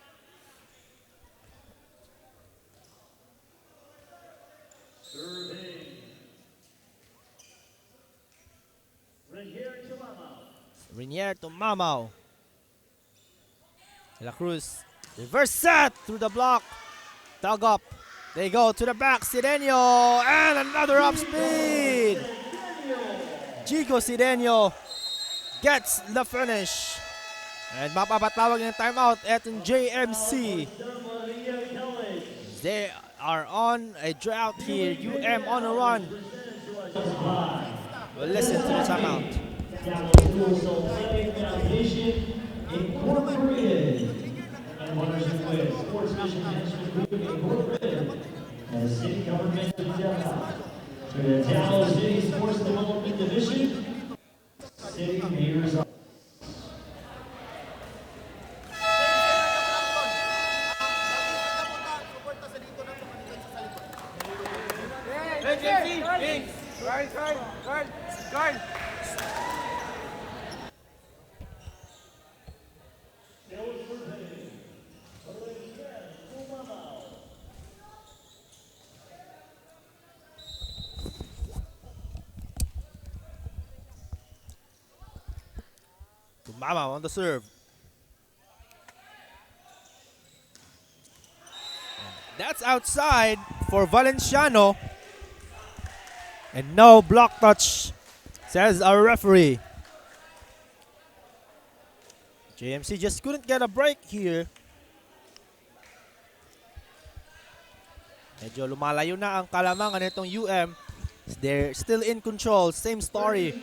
Renier to Mamao. De La Cruz. Reverse set through the block. Dug up. They go to the back. Sidenio. And another up speed. Chico Sidenio gets the finish. And mapapatawag ng timeout at JMC. They are on a drought here. UM on a run. We'll listen to the timeout. Sports Vision Management Group Incorporated and the City Government of Delta. For the Dallas City Sports Development Division, City Mayor's Office. Mama on the serve. That's outside for Valenciano. And no block touch, says our referee. JMC just couldn't get a break here. Medyo lumalayo na ang kalamangan nitong UM. They're still in control. Same story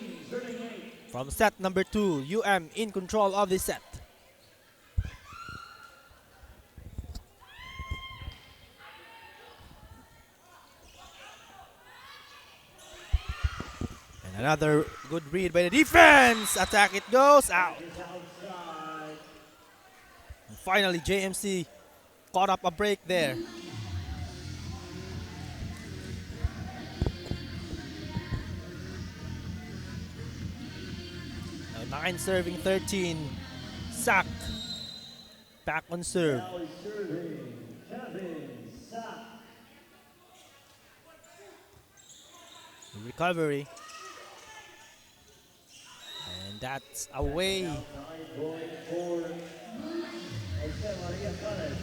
from set number 2. UM in control of the set. And another good read by the defense. Attack it goes out. And finally, JMC caught up a break there. 9 serving 13. Sack. Back on serve. Recovery. And And that's away. Going for Jose Maria Canales.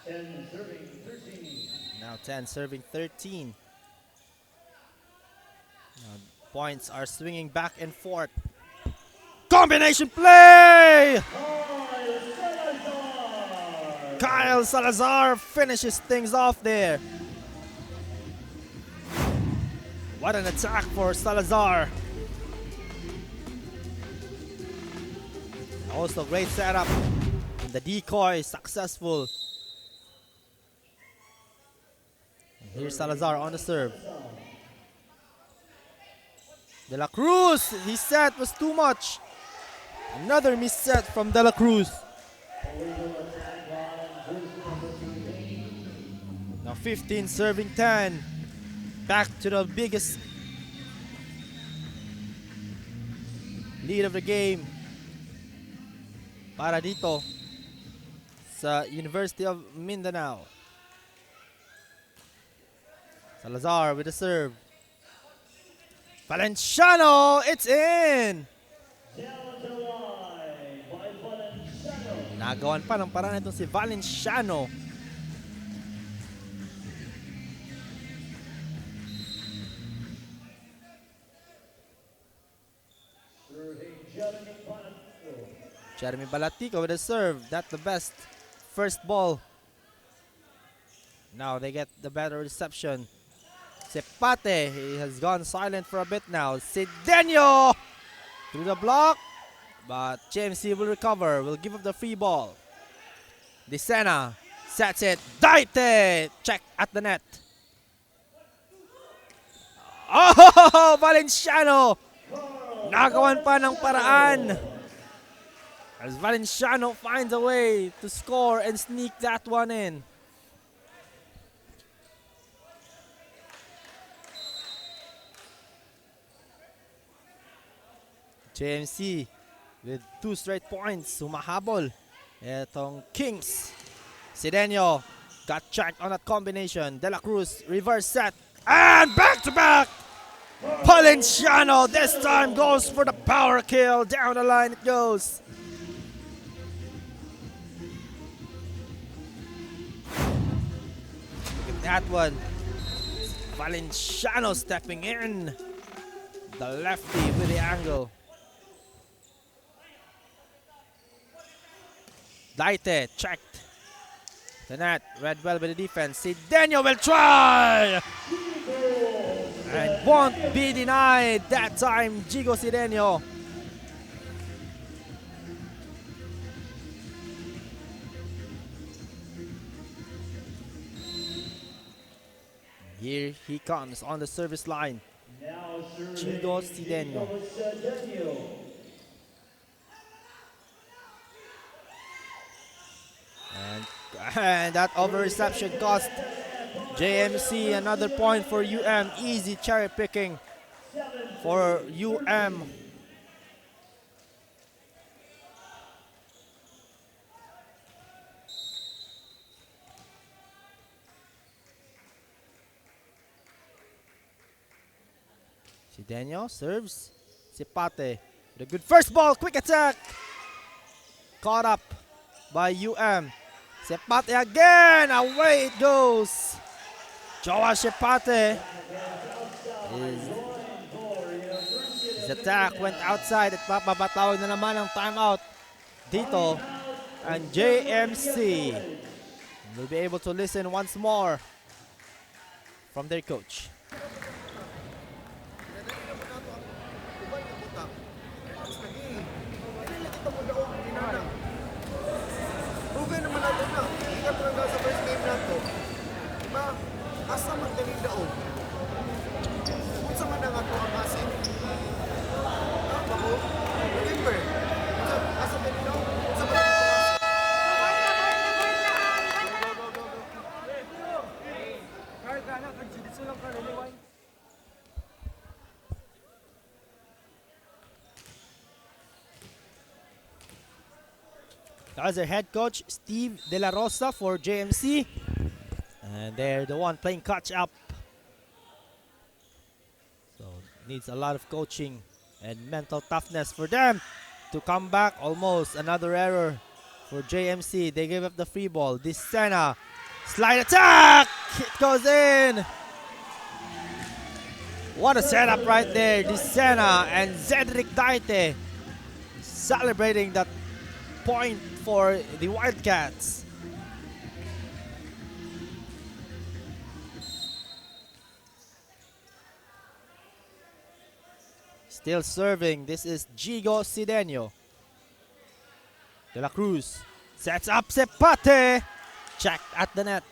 10 serving 13. Now 10 serving 13. Now points are swinging back and forth. Combination play! Kyle Salazar finishes things off there. What an attack for Salazar. Also great setup. The decoy successful. And here's Salazar on the serve. De La Cruz, his set was too much. Another miss set from De La Cruz. Now 15 serving 10. Back to the biggest lead of the game para dito sa University of Mindanao. Salazar with the serve. Valenciano, it's in! Nagawan pa ng paraan itong si Valenciano. Jeremy Balatico with a serve. That's the best first ball. Now they get the better reception. Cepate, he has gone silent for a bit now. Sidenio through the block, but JMC will recover, will give up the free ball. Desena sets it. Daite, check at the net. Oh, Valenciano! Nagawan pa ng paraan. As Valenciano finds a way to score and sneak that one in. JMC with 2 straight points. Humahabol. Etong Kings. Sidenio got checked on that combination. De La Cruz reverse set. And back to back. Valenciano this time goes for the power kill. Down the line it goes. Look at that one. Valenciano stepping in. The lefty with the angle. Daite checked. The net read well by the defense. Sidenio will try! And won't be denied that time, Jigo Sidenio. Here he comes on the service line. Jigo Sidenio. And that over reception cost JMC another point for UM. Easy cherry picking for UM. Sidenio serves. Cepate with a good first ball. Quick attack. Caught up by UM. Cepate again. Away it goes. Joa Cepate. His attack went outside at papapatawag na naman ang timeout dito. And JMC will be able to listen once more from their coach. Asa man galing daog? Unsa man ang ato ang asin? Bako? Remember? Asa galing daog? Unsa man ang ato ang asin? That was their head coach, Steve De La Rosa for JMC. And they're the one playing catch up. needs a lot of coaching and mental toughness for them to come back. Almost another error for JMC. They gave up the free ball. This Sena slide attack. It goes in. What a setup right there. This Sena and Cedric Daite celebrating that point for the Wildcats. Still serving. This is Jigo Sidenio. De La Cruz sets up Sepate. Checked at the net.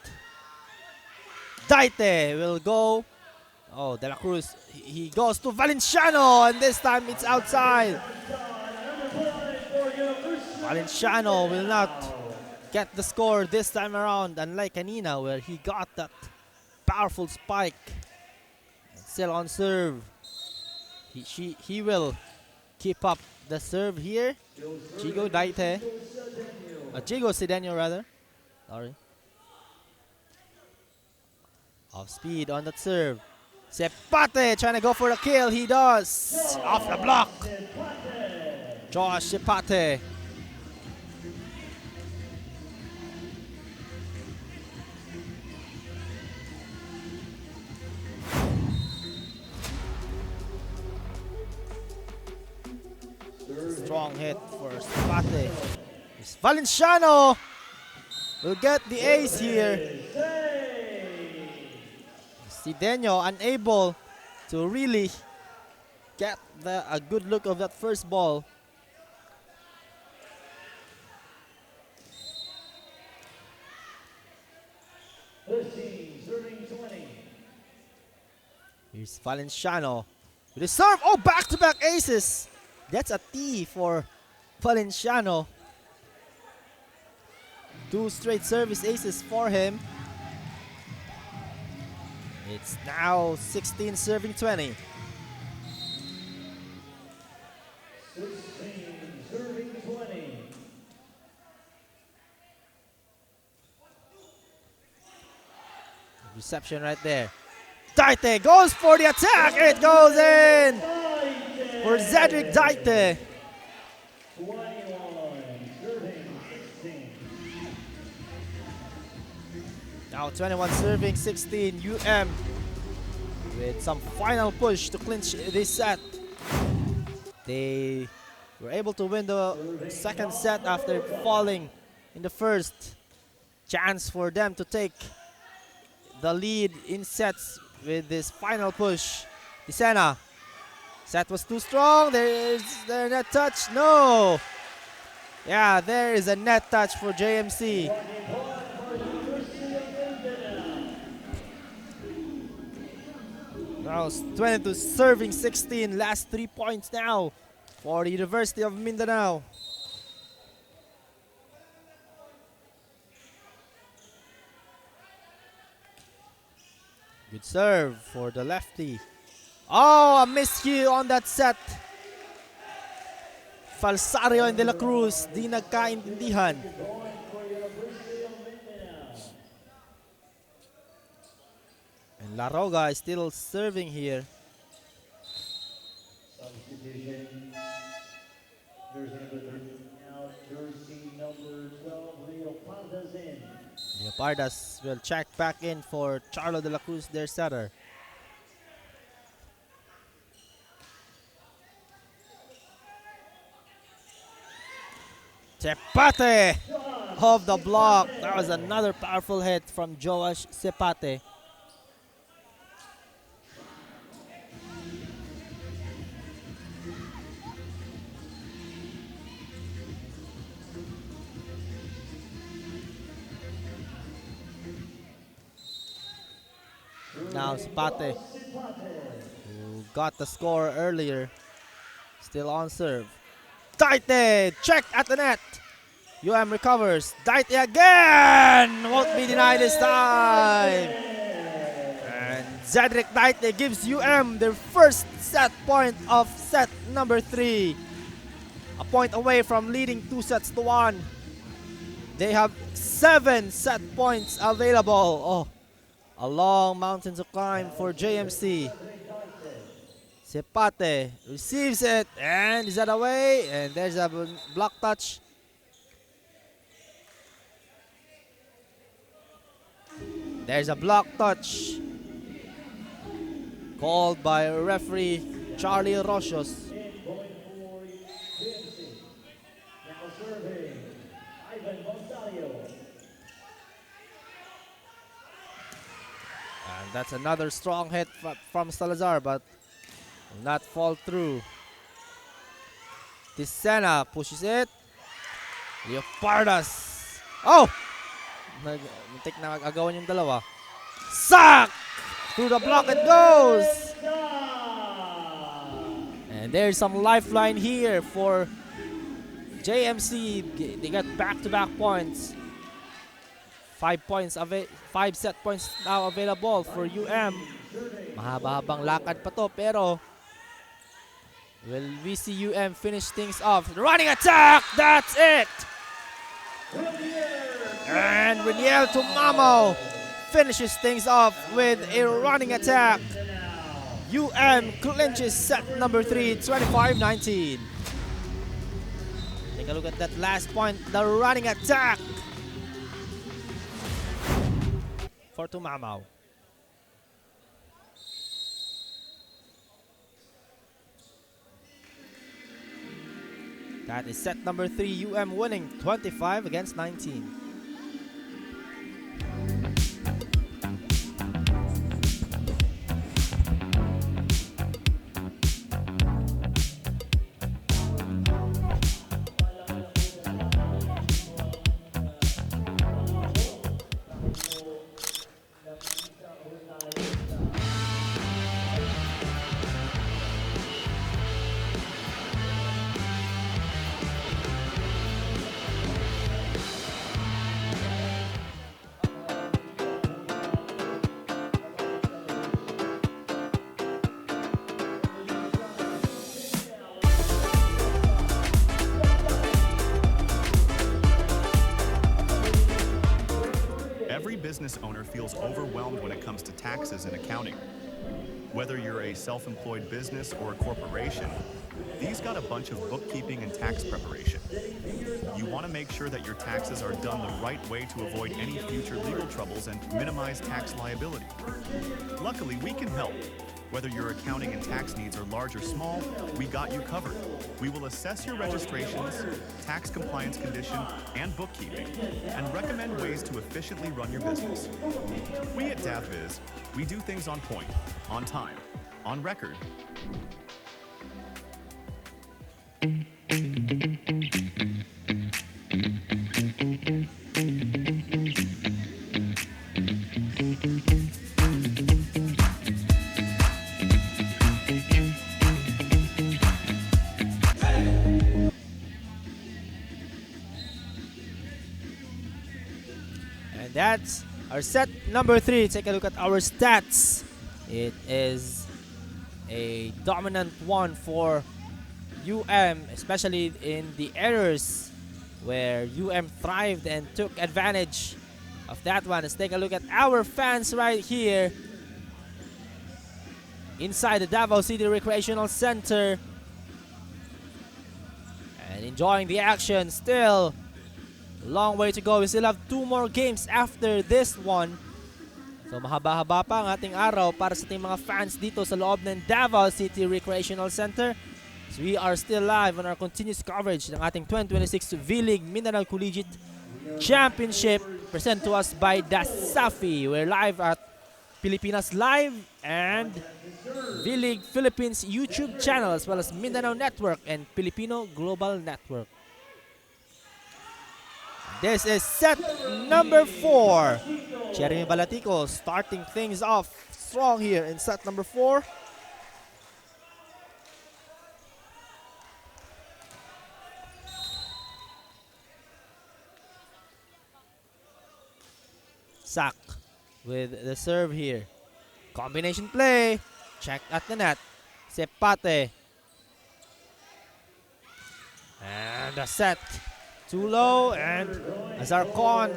Daite will go. Oh, De La Cruz. He goes to Valenciano, and this time it's outside. Valenciano will not get the score this time around, unlike Kanina, where he got that powerful spike. And still on serve. He will keep up the serve here. Jigo Daite. Jigo Sidenio rather. Sorry. Off speed on that serve. Sepate trying to go for the kill. He does. Off the block. Josh Sepate. Strong hit for Sepate. Valenciano will get the ace here. Sidenio unable to really get a good look of that first ball. Here's Valenciano with his serve. Oh, back-to-back aces. That's a T for Valenciano. 2 straight service aces for him. It's now 16 serving 20. 16 serving 20. Reception right there. Daite goes for the attack. It goes in for Cedric Daite. 21 serving 16. Now 21 serving 16. UM with some final push to clinch this set. They were able to win the second set after falling in the first. Chance for them to take the lead in sets with this final push. Isena. Set was too strong. There's the net touch. No. Yeah, there is a net touch for JMC. Now it's 22 serving 16. Last 3 points now for the University of Mindanao. Good serve for the lefty. Oh, a miscue on that set. Falsario and De La Cruz, di nagkaintindihan. And La Roga is still serving here. Substitution. Jersey number 12, Leo Panda's in. Leopardas will check back in for Charlo De La Cruz, their setter. Sepate off the block. That was another powerful hit from Joash Sepate. Now Sepate, who got the score earlier, still on serve. Daite, check at the net. UM recovers. Daite again! Won't be denied this time. And Cedric Daite gives UM their first set point of set number 3. A point away from leading 2-1. They have 7 set points available. Oh, a long mountain to climb for JMC. Sepate receives it, and is that away? And there's a block touch. There's a block touch called by referee Charlie Rocios. And that's another strong hit from Salazar, but will not fall through. Tisena pushes it. Leopardas. Oh! Muntik na mag-agawan yung dalawa. Sack! Through the block it goes! And there's some lifeline here for JMC. They got back-to-back points. 5 set points now available for UM. Mahaba-habang lakad pa to, pero will we see UM finish things off? Running attack! That's it! And Reniel Tumamo finishes things off with a running attack. UM clinches set number 3, 25-19. Take a look at that last point, the running attack for Tumamo. That is set number 3, UM winning 25-19. Every business owner feels overwhelmed when it comes to taxes and accounting. Whether you're a self-employed business or a corporation, these got a bunch of bookkeeping and tax preparation. You want to make sure that your taxes are done the right way to avoid any future legal troubles and minimize tax liability. Luckily, we can help. Whether your accounting and tax needs are large or small, we got you covered. We will assess your registrations, tax compliance condition, and bookkeeping, and recommend ways to efficiently run your business. We at DavViz, we do things on point, on time, on record. And that's our set number 3. Take a look at our stats. It is a dominant one for UM, especially in the errors where UM thrived and took advantage of that one. Let's take a look at our fans right here inside the Davao City Recreational Center and enjoying the action. Still long way to go. We still have 2 more games after this one. So mahaba-haba pa ang ating araw para sa ating mga fans dito sa loob ng Davao City Recreational Center. So we are still live on our continuous coverage ng ating 2026 V-League Mindanao Collegiate Championship presented to us by Dasafi. We're live at Pilipinas Live and V-League Philippines YouTube channel, as well as Mindanao Network and Filipino Global Network. This is set number 4. Jeremy Balatico starting things off strong here in set number 4. Sack with the serve here. Combination play. Check at the net. Sepate. And a set. Too low, and Azarcon.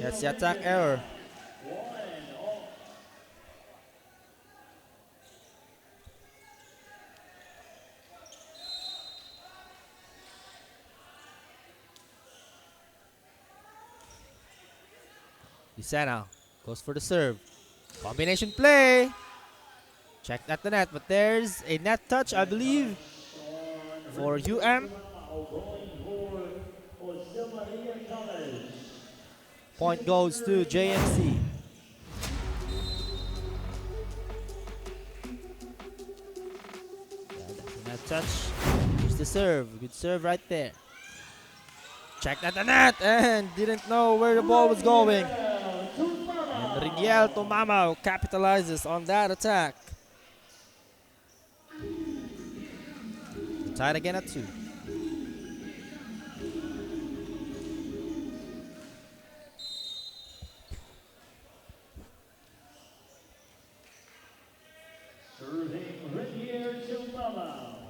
That's the attack error. Isena goes for the serve. Combination play. Checked at the net, but there's a net touch, I believe, for UM. Point goes to JMC. Net touch. Here's the serve. Good serve right there. Checked at the net and didn't know where the ball was going. And Rigiel Tomamao capitalizes on that attack. Tied again at 2.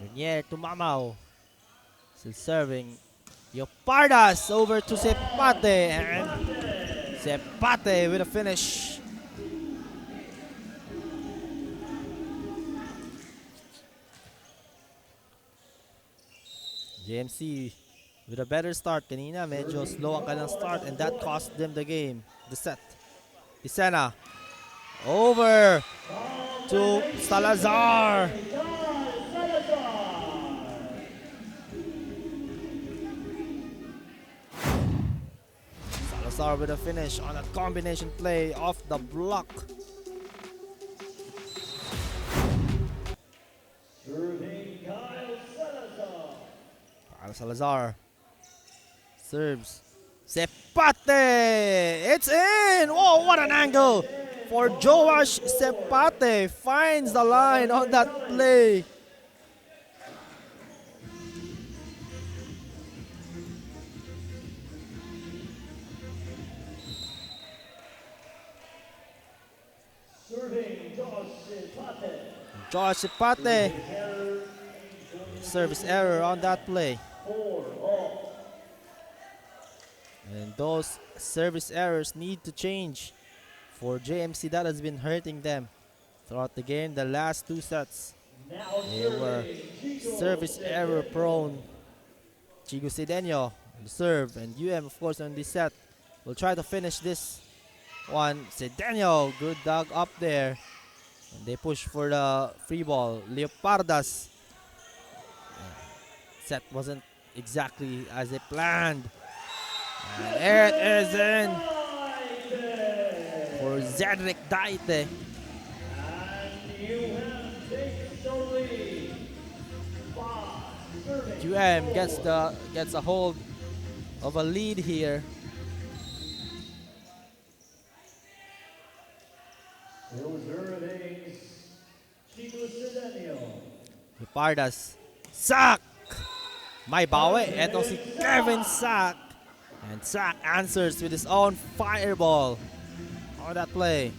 Renier to Mamao. Still serving. Yopardas over to Sepate. And Sepate with a finish. JMC with a better start. Kanina medyo slow ang kanilang start and that cost them the game. The set. Isena. Over to Salazar. Salazar with a finish on a combination play off the block. Kyle Salazar serves. Sepate! It's in! Oh, what an angle! For Joash Sepate finds the line on that play. Josh Sepate. Service error on that play. And those service errors need to change for JMC. That has been hurting them throughout the game. The last 2 sets, they were service error prone. Chigo Cedeño on the serve, and UM, of course, on this set will try to finish this one. Cedeño, good dog up there. And they push for the free ball. Leopardas. Set wasn't exactly as they planned. And it is in for Zedric Daite. UM gets a hold of a lead here. Leopardas. Sak! May bawi. Ito si Kevin Sak. And Sak answers with his own fireball on that play.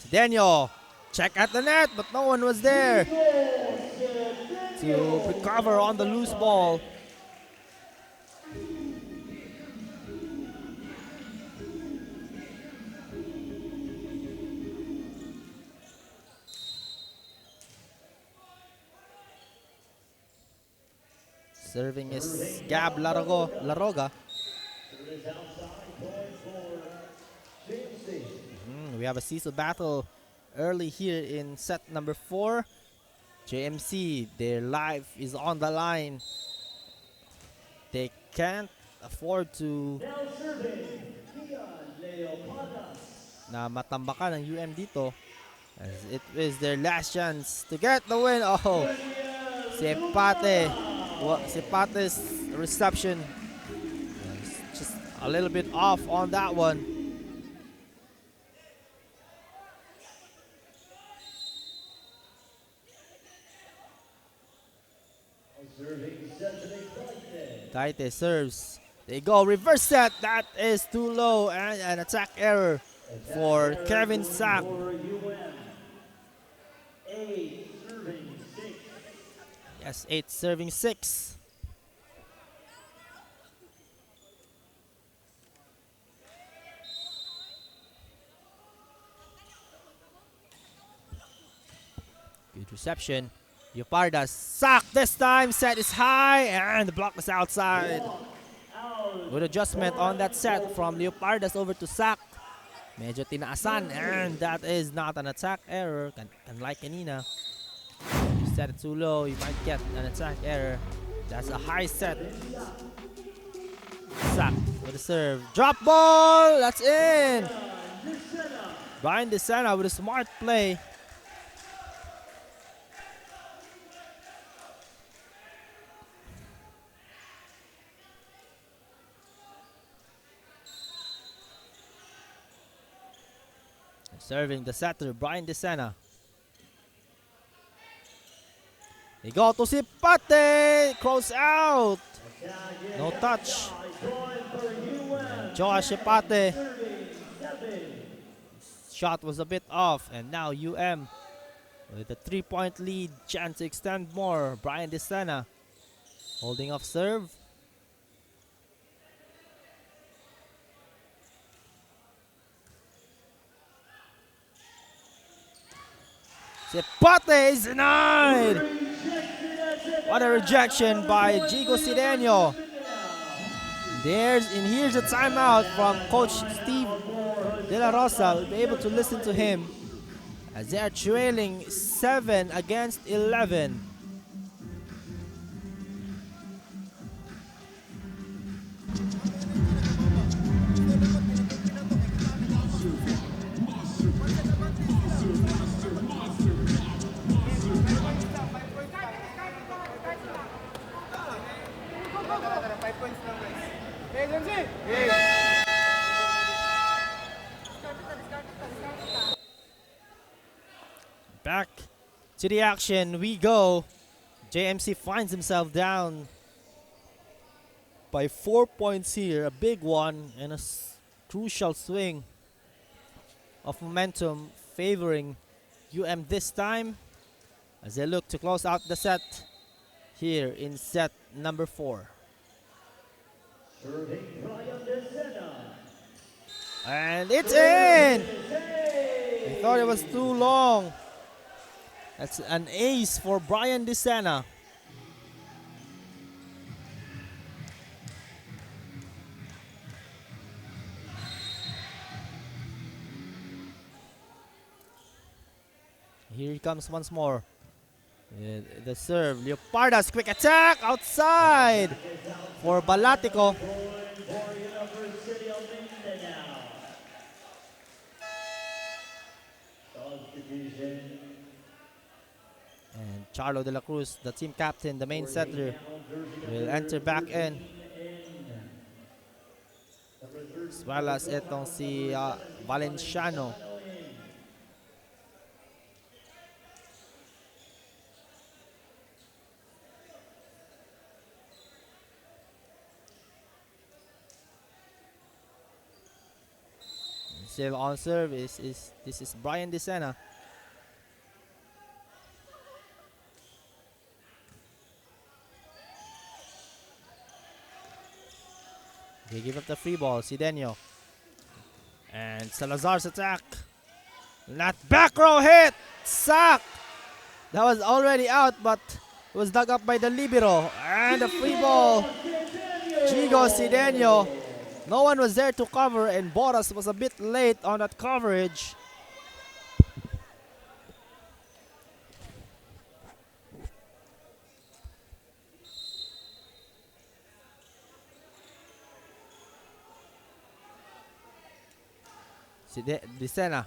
Daniel, check at the net, but no one was there to recover on the loose ball. Serving is Gab Laroga. We have a Cecil battle early here in set number 4. JMC, their life is on the line. They can't afford to na matambakan ng UM dito, as it is their last chance to get the win. Oh, Sepate's reception is just a little bit off on that one. Daite serves. They go reverse set. That is too low and an attack error for Kevin Sak. Yes, 8 serving 6. Good reception. Leopardas sack this time. Set is high and the block is outside. Good adjustment on that set from Leopardas over to sack. Medyo tinaasan and that is not an attack error. Unlike kanina, if you set it too low, you might get an attack error. That's a high set. Sack with the serve. Drop ball! That's in! Brian DeSena with a smart play. Serving the setter, Brian DeSena. They go to Sipate! Cross out! No touch. And Josh Sipate. Shot was a bit off, and now UM with a 3-point lead, chance to extend more. Brian DeSena holding off serve. Sipate is denied! What a rejection by Jigo Sideño. Here's a timeout from Coach Steve De La Rosa. We'll be able to listen to him as they are trailing 7 against 11. Back to the action we go. JMC finds himself down by 4 points here. A big one and a crucial swing of momentum favoring UM this time as they look to close out the set here in set number 4. And it's in! I thought it was too long. That's an ace for Brian DeSena. Here he comes once more. The serve. Leopardas, quick attack outside for Balatico. And Charlo de la Cruz, the team captain, the main setter, will enter back in. As well as itong si Valenciano. Still on serve this is Brian DeSena. They give up the free ball, Sideño. And Salazar's attack. That back row hit! Sack! That was already out, but it was dug up by the libero. And the free ball. Jigo Sideño. No one was there to cover, and Boras was a bit late on that coverage. DeSena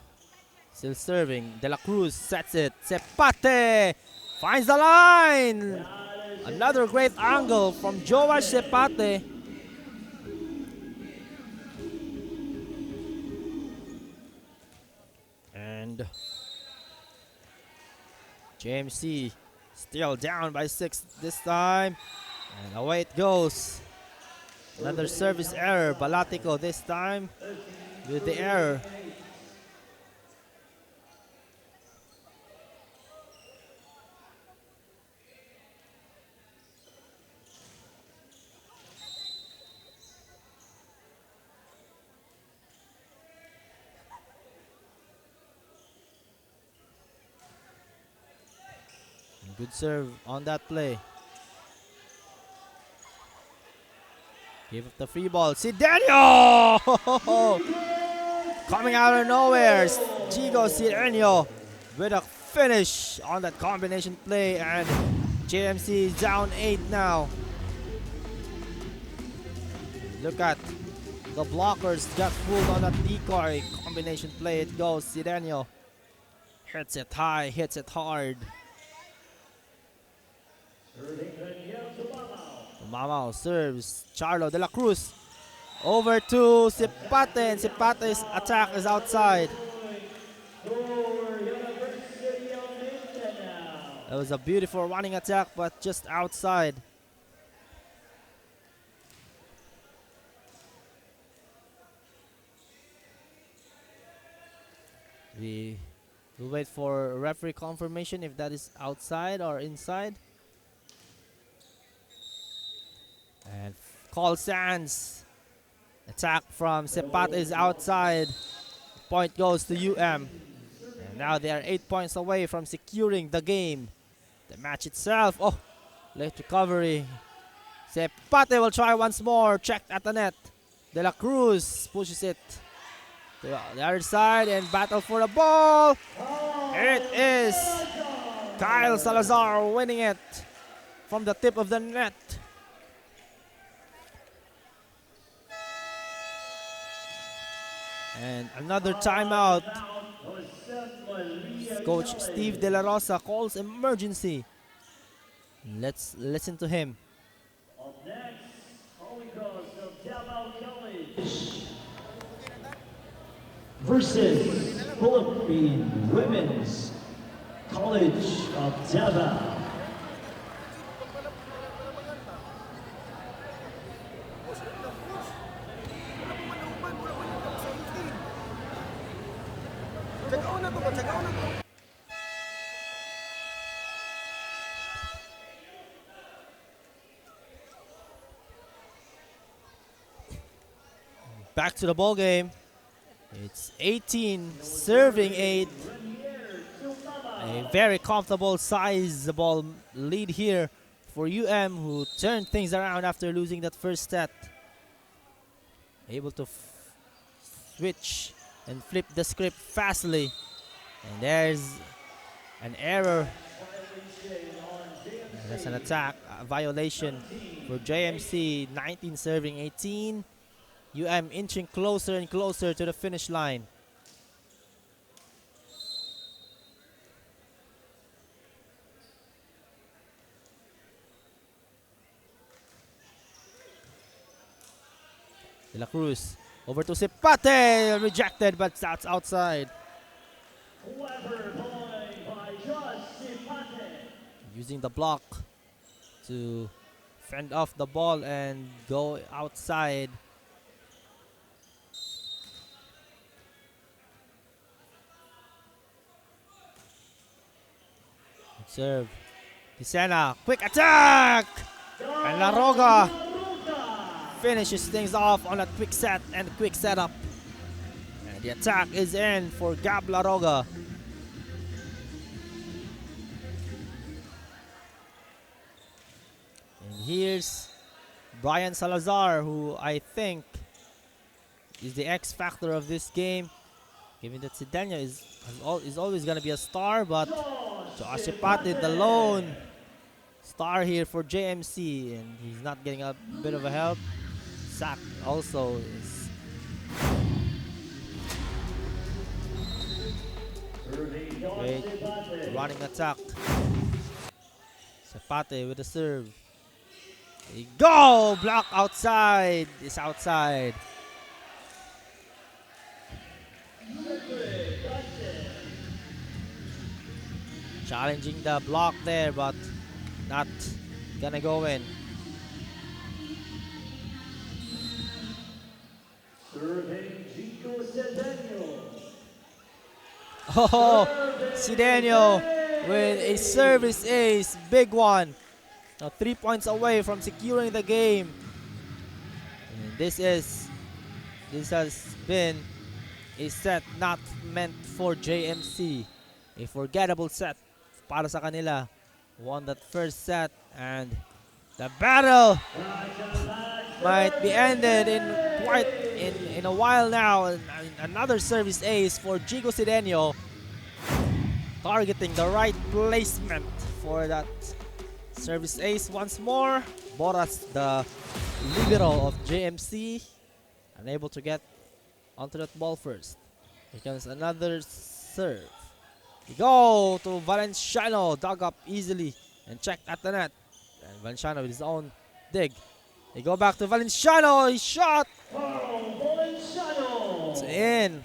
still serving. De La Cruz sets it. Sepate finds the line. Another great angle from Joash Sepate. And JMC still down by 6 this time. And away it goes. Another service error. Balatico this time with the error. Good serve on that play. Give up the free ball. Sidenio! Coming out of nowhere. Jigo Sidenio with a finish on that combination play, and JMC is down 8 now. Look at the blockers got fooled on that decoy combination play. It goes. Sidenio hits it high, hits it hard. Mamao serves. Charlo de la Cruz over to Sipate, and Sipate's attack is outside. It was a beautiful running attack, but just outside. We will wait for referee confirmation if that is outside or inside. And call stands. Attack from Sepat is outside. Point goes to UM. And now they are 8 points away from securing the game. The match itself. Oh, late recovery. Sepate will try once more. Checked at the net. De La Cruz pushes it to the other side and battle for the ball. It is Kyle Salazar winning it from the tip of the net. And another timeout. Coach Steve De La Rosa calls emergency. Let's listen to him. Up next, Holy Ghost of Davao College versus Philippine Women's College of Davao. Back to the ball game. It's 18 serving 8. A very comfortable, sizable lead here for UM, who turned things around after losing that first set. Able to switch and flip the script fastly. And there's an error. And that's an attack, a violation for JMC. 19 serving 18. UM inching closer and closer to the finish line. De La Cruz over to Sipate, rejected, but that's outside. Using the block to fend off the ball and go outside. Serve. Tisena, quick attack! And La Roga finishes things off on a quick set and quick setup. And the attack is in for Gab La Roga. And here's Brian Salazar, who I think is the X factor of this game. Given that Sidenio is always going to be a star, but Josh Ipate, the lone star here for JMC, and he's not getting a bit of a help. Sack also is. Great running attack. Ipate with the serve. There you go! Block outside. It's outside. Challenging the block there, but not gonna go in. Oh, Sidenio with a service ace, big one. Now 3 points away from securing the game. And this has been a set not meant for JMC. A forgettable set para sa kanila. won that first set, and the battle might be ended in a while now. And another service ace for Jigo Sidenio, targeting the right placement for that service ace once more. Boras, the libero of JMC, unable to get onto that ball first. Here comes another serve. We go to Valenciano, dug up easily and checked at the net. And Valenciano with his own dig. They go back to Valenciano. He shot. It's in.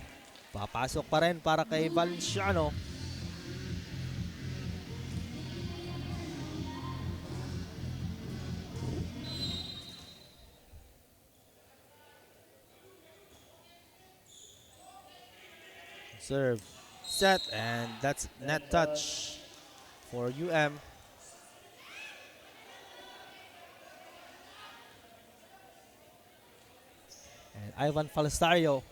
Papasok pa rin para kay Valenciano. Serve, set, and that's net touch for UM. And Ivan Falasario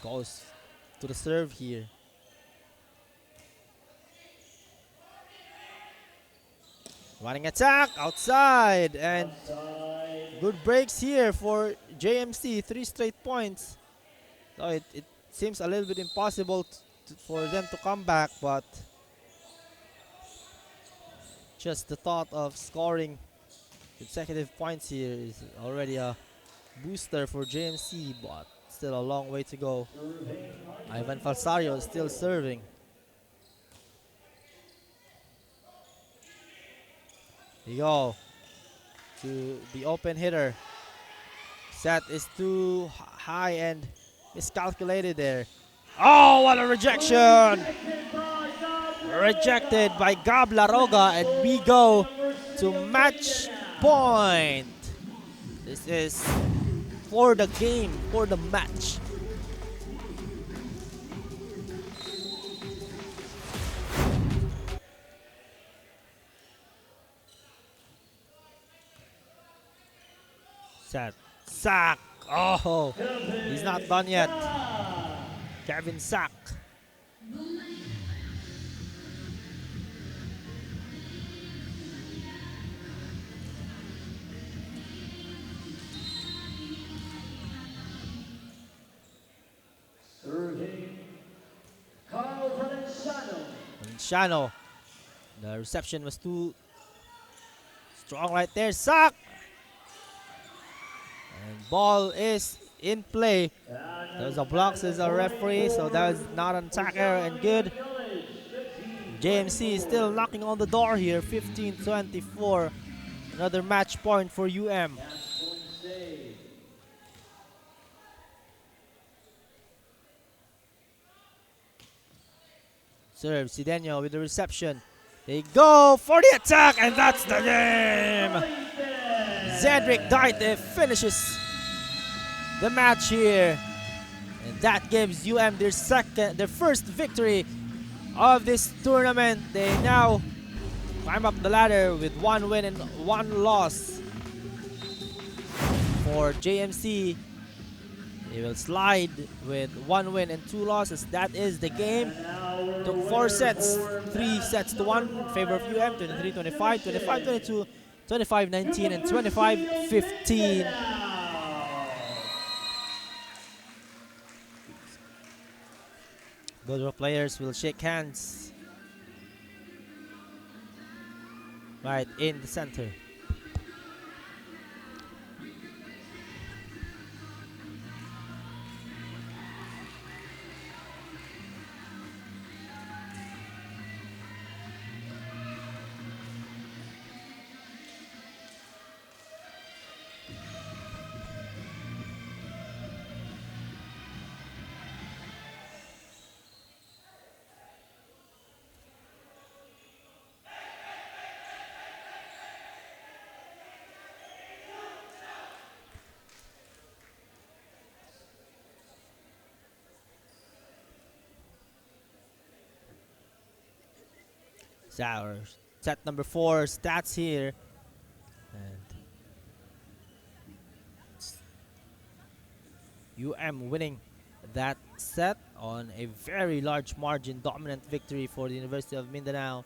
goes to the serve here. Running attack outside, and good breaks here for JMC. 3 straight points. So it seems a little bit impossible for them to come back, but just the thought of scoring consecutive points here is already a booster for JMC, but still a long way to go. Ivan Falsario is still serving. Here you go to the open hitter. Set is too high and miscalculated there. Oh, what a rejection! Rejected by Gab Laroga, and we go to match point. This is for the game, for the match. Set, sack. Oh, he's not done yet. Kevin Sack. Valenciano. The reception was too strong right there. Sack. And ball is in play. There's a block, says a referee, so that was not an attack error and good. JMC is still knocking on the door here, 15-24. Another match point for UM. Serve, Sidenio with the reception. They go for the attack, and that's the game! Zedric Daite finishes the match here. And that gives UM their first victory of this tournament. They now climb up the ladder with 1 win and 1 loss. For JMC, they will slide with 1 win and 2 losses. That is the game. Took 4 sets, 3 sets to 1 in favor of UM, 23-25, 25-22, 25-19, and 25-15. Both players will shake hands right in the center. Our set number 4 stats here, and UM winning that set on a very large margin, dominant victory for the University of Mindanao.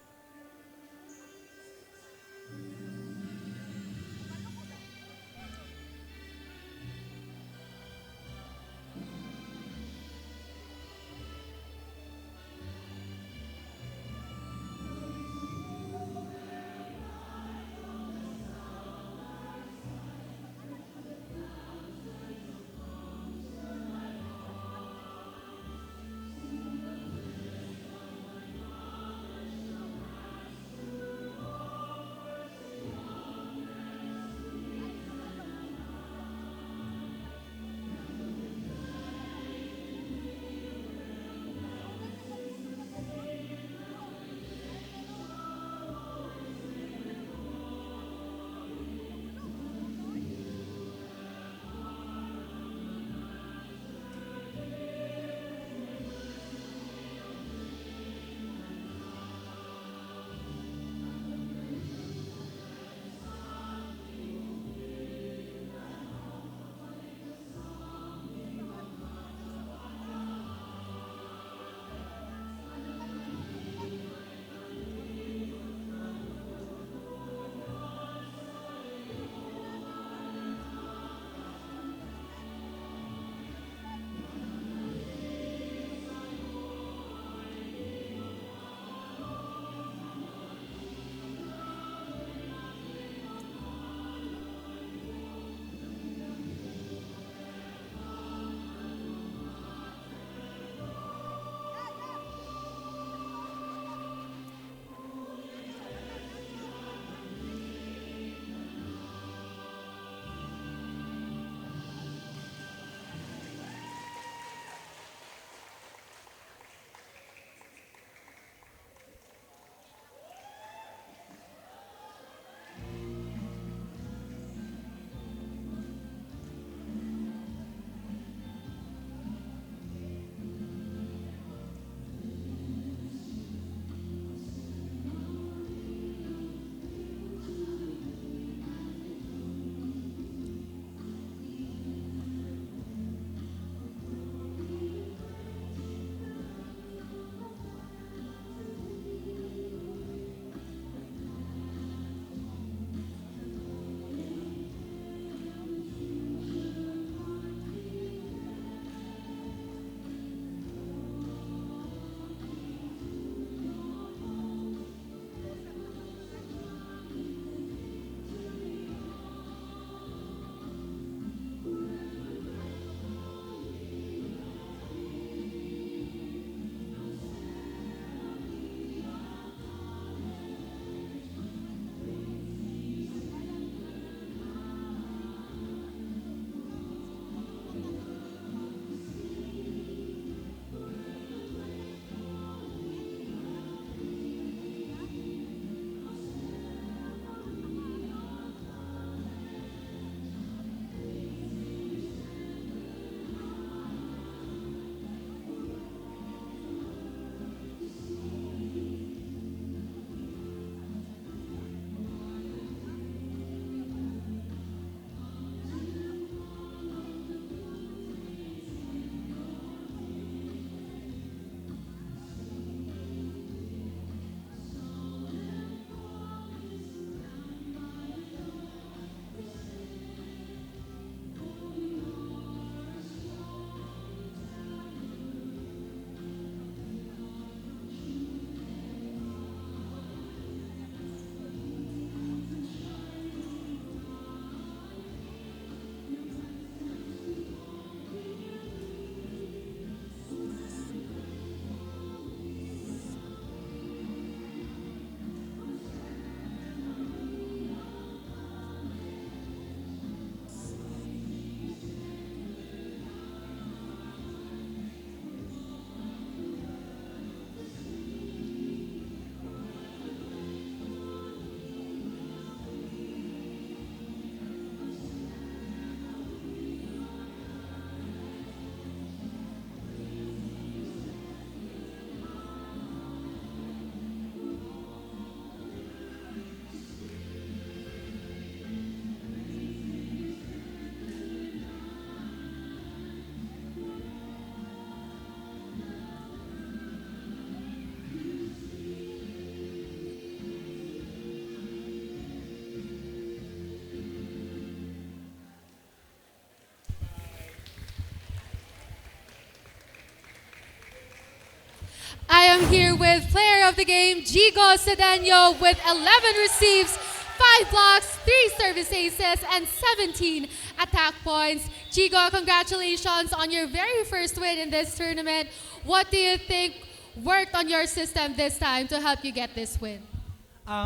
I am here with player of the game, Jigo Cedeno, with 11 receives, 5 blocks, 3 service aces, and 17 attack points. Jigo, congratulations on your very first win in this tournament. What do you think worked on your system this time to help you get this win?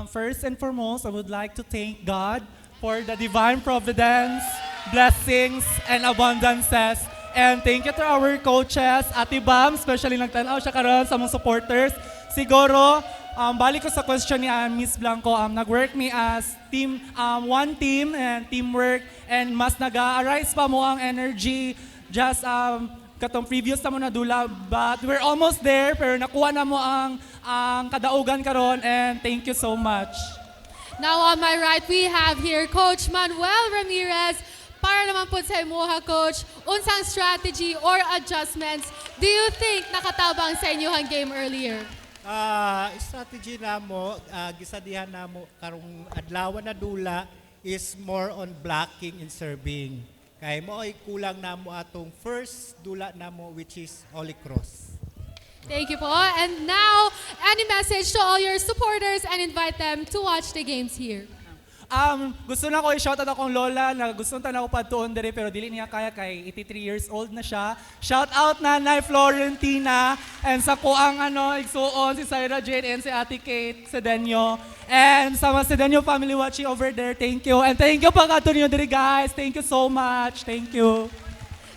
First and foremost, I would like to thank God for the divine providence, blessings, and abundances. And thank you to our coaches, Ate Bam, especially nagtanaw siya karon sa mga supporters. Siguro, balik ko sa question ni Miss Blanco, nag-work me as team, one team and teamwork, and mas nag-arise pa mo ang energy, just katong previous na mo na dula, but we're almost there, pero nakuha na mo ang kadaugan karon, and thank you so much. Now on my right, we have here Coach Manuel Ramirez. Para naman po sa imuha, Coach, unsang strategy or adjustments do you think nakatabang sa inyong game earlier? Strategy namo, gisadihan namo karong adlaw na dula is more on blocking and serving. Kay mo ay kulang namo atong first dula namo which is Holy Cross. Thank you po. And now, any message to all your supporters and invite them to watch the games here? Gusto na ko i-shoutout akong lola na gusto na ako patuon dere pero dili niya kaya kay 83 years old na siya. Shout out Nanay Florentina and sa kuang igsuon si Syra Jane and si Ate Kate Cedeno. And sa mga Cedeno family watching over there, thank you. And thank you pa kato niyo dere guys. Thank you so much. Thank you.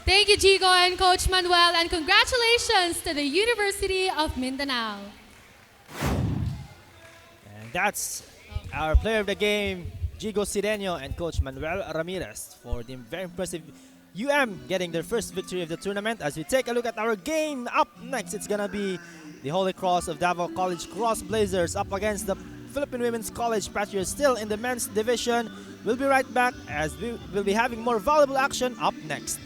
Thank you, Jigo and Coach Manuel, and congratulations to the University of Mindanao. And that's our player of the game, Jigo Cedeno and Coach Manuel Ramirez, for the very impressive getting their first victory of the tournament. As we take a look at our game, up next it's gonna be the Holy Cross of Davao College Cross Blazers up against the Philippine Women's College Patriots, still in the men's division. We'll be right back as we will be having more volleyball action up next.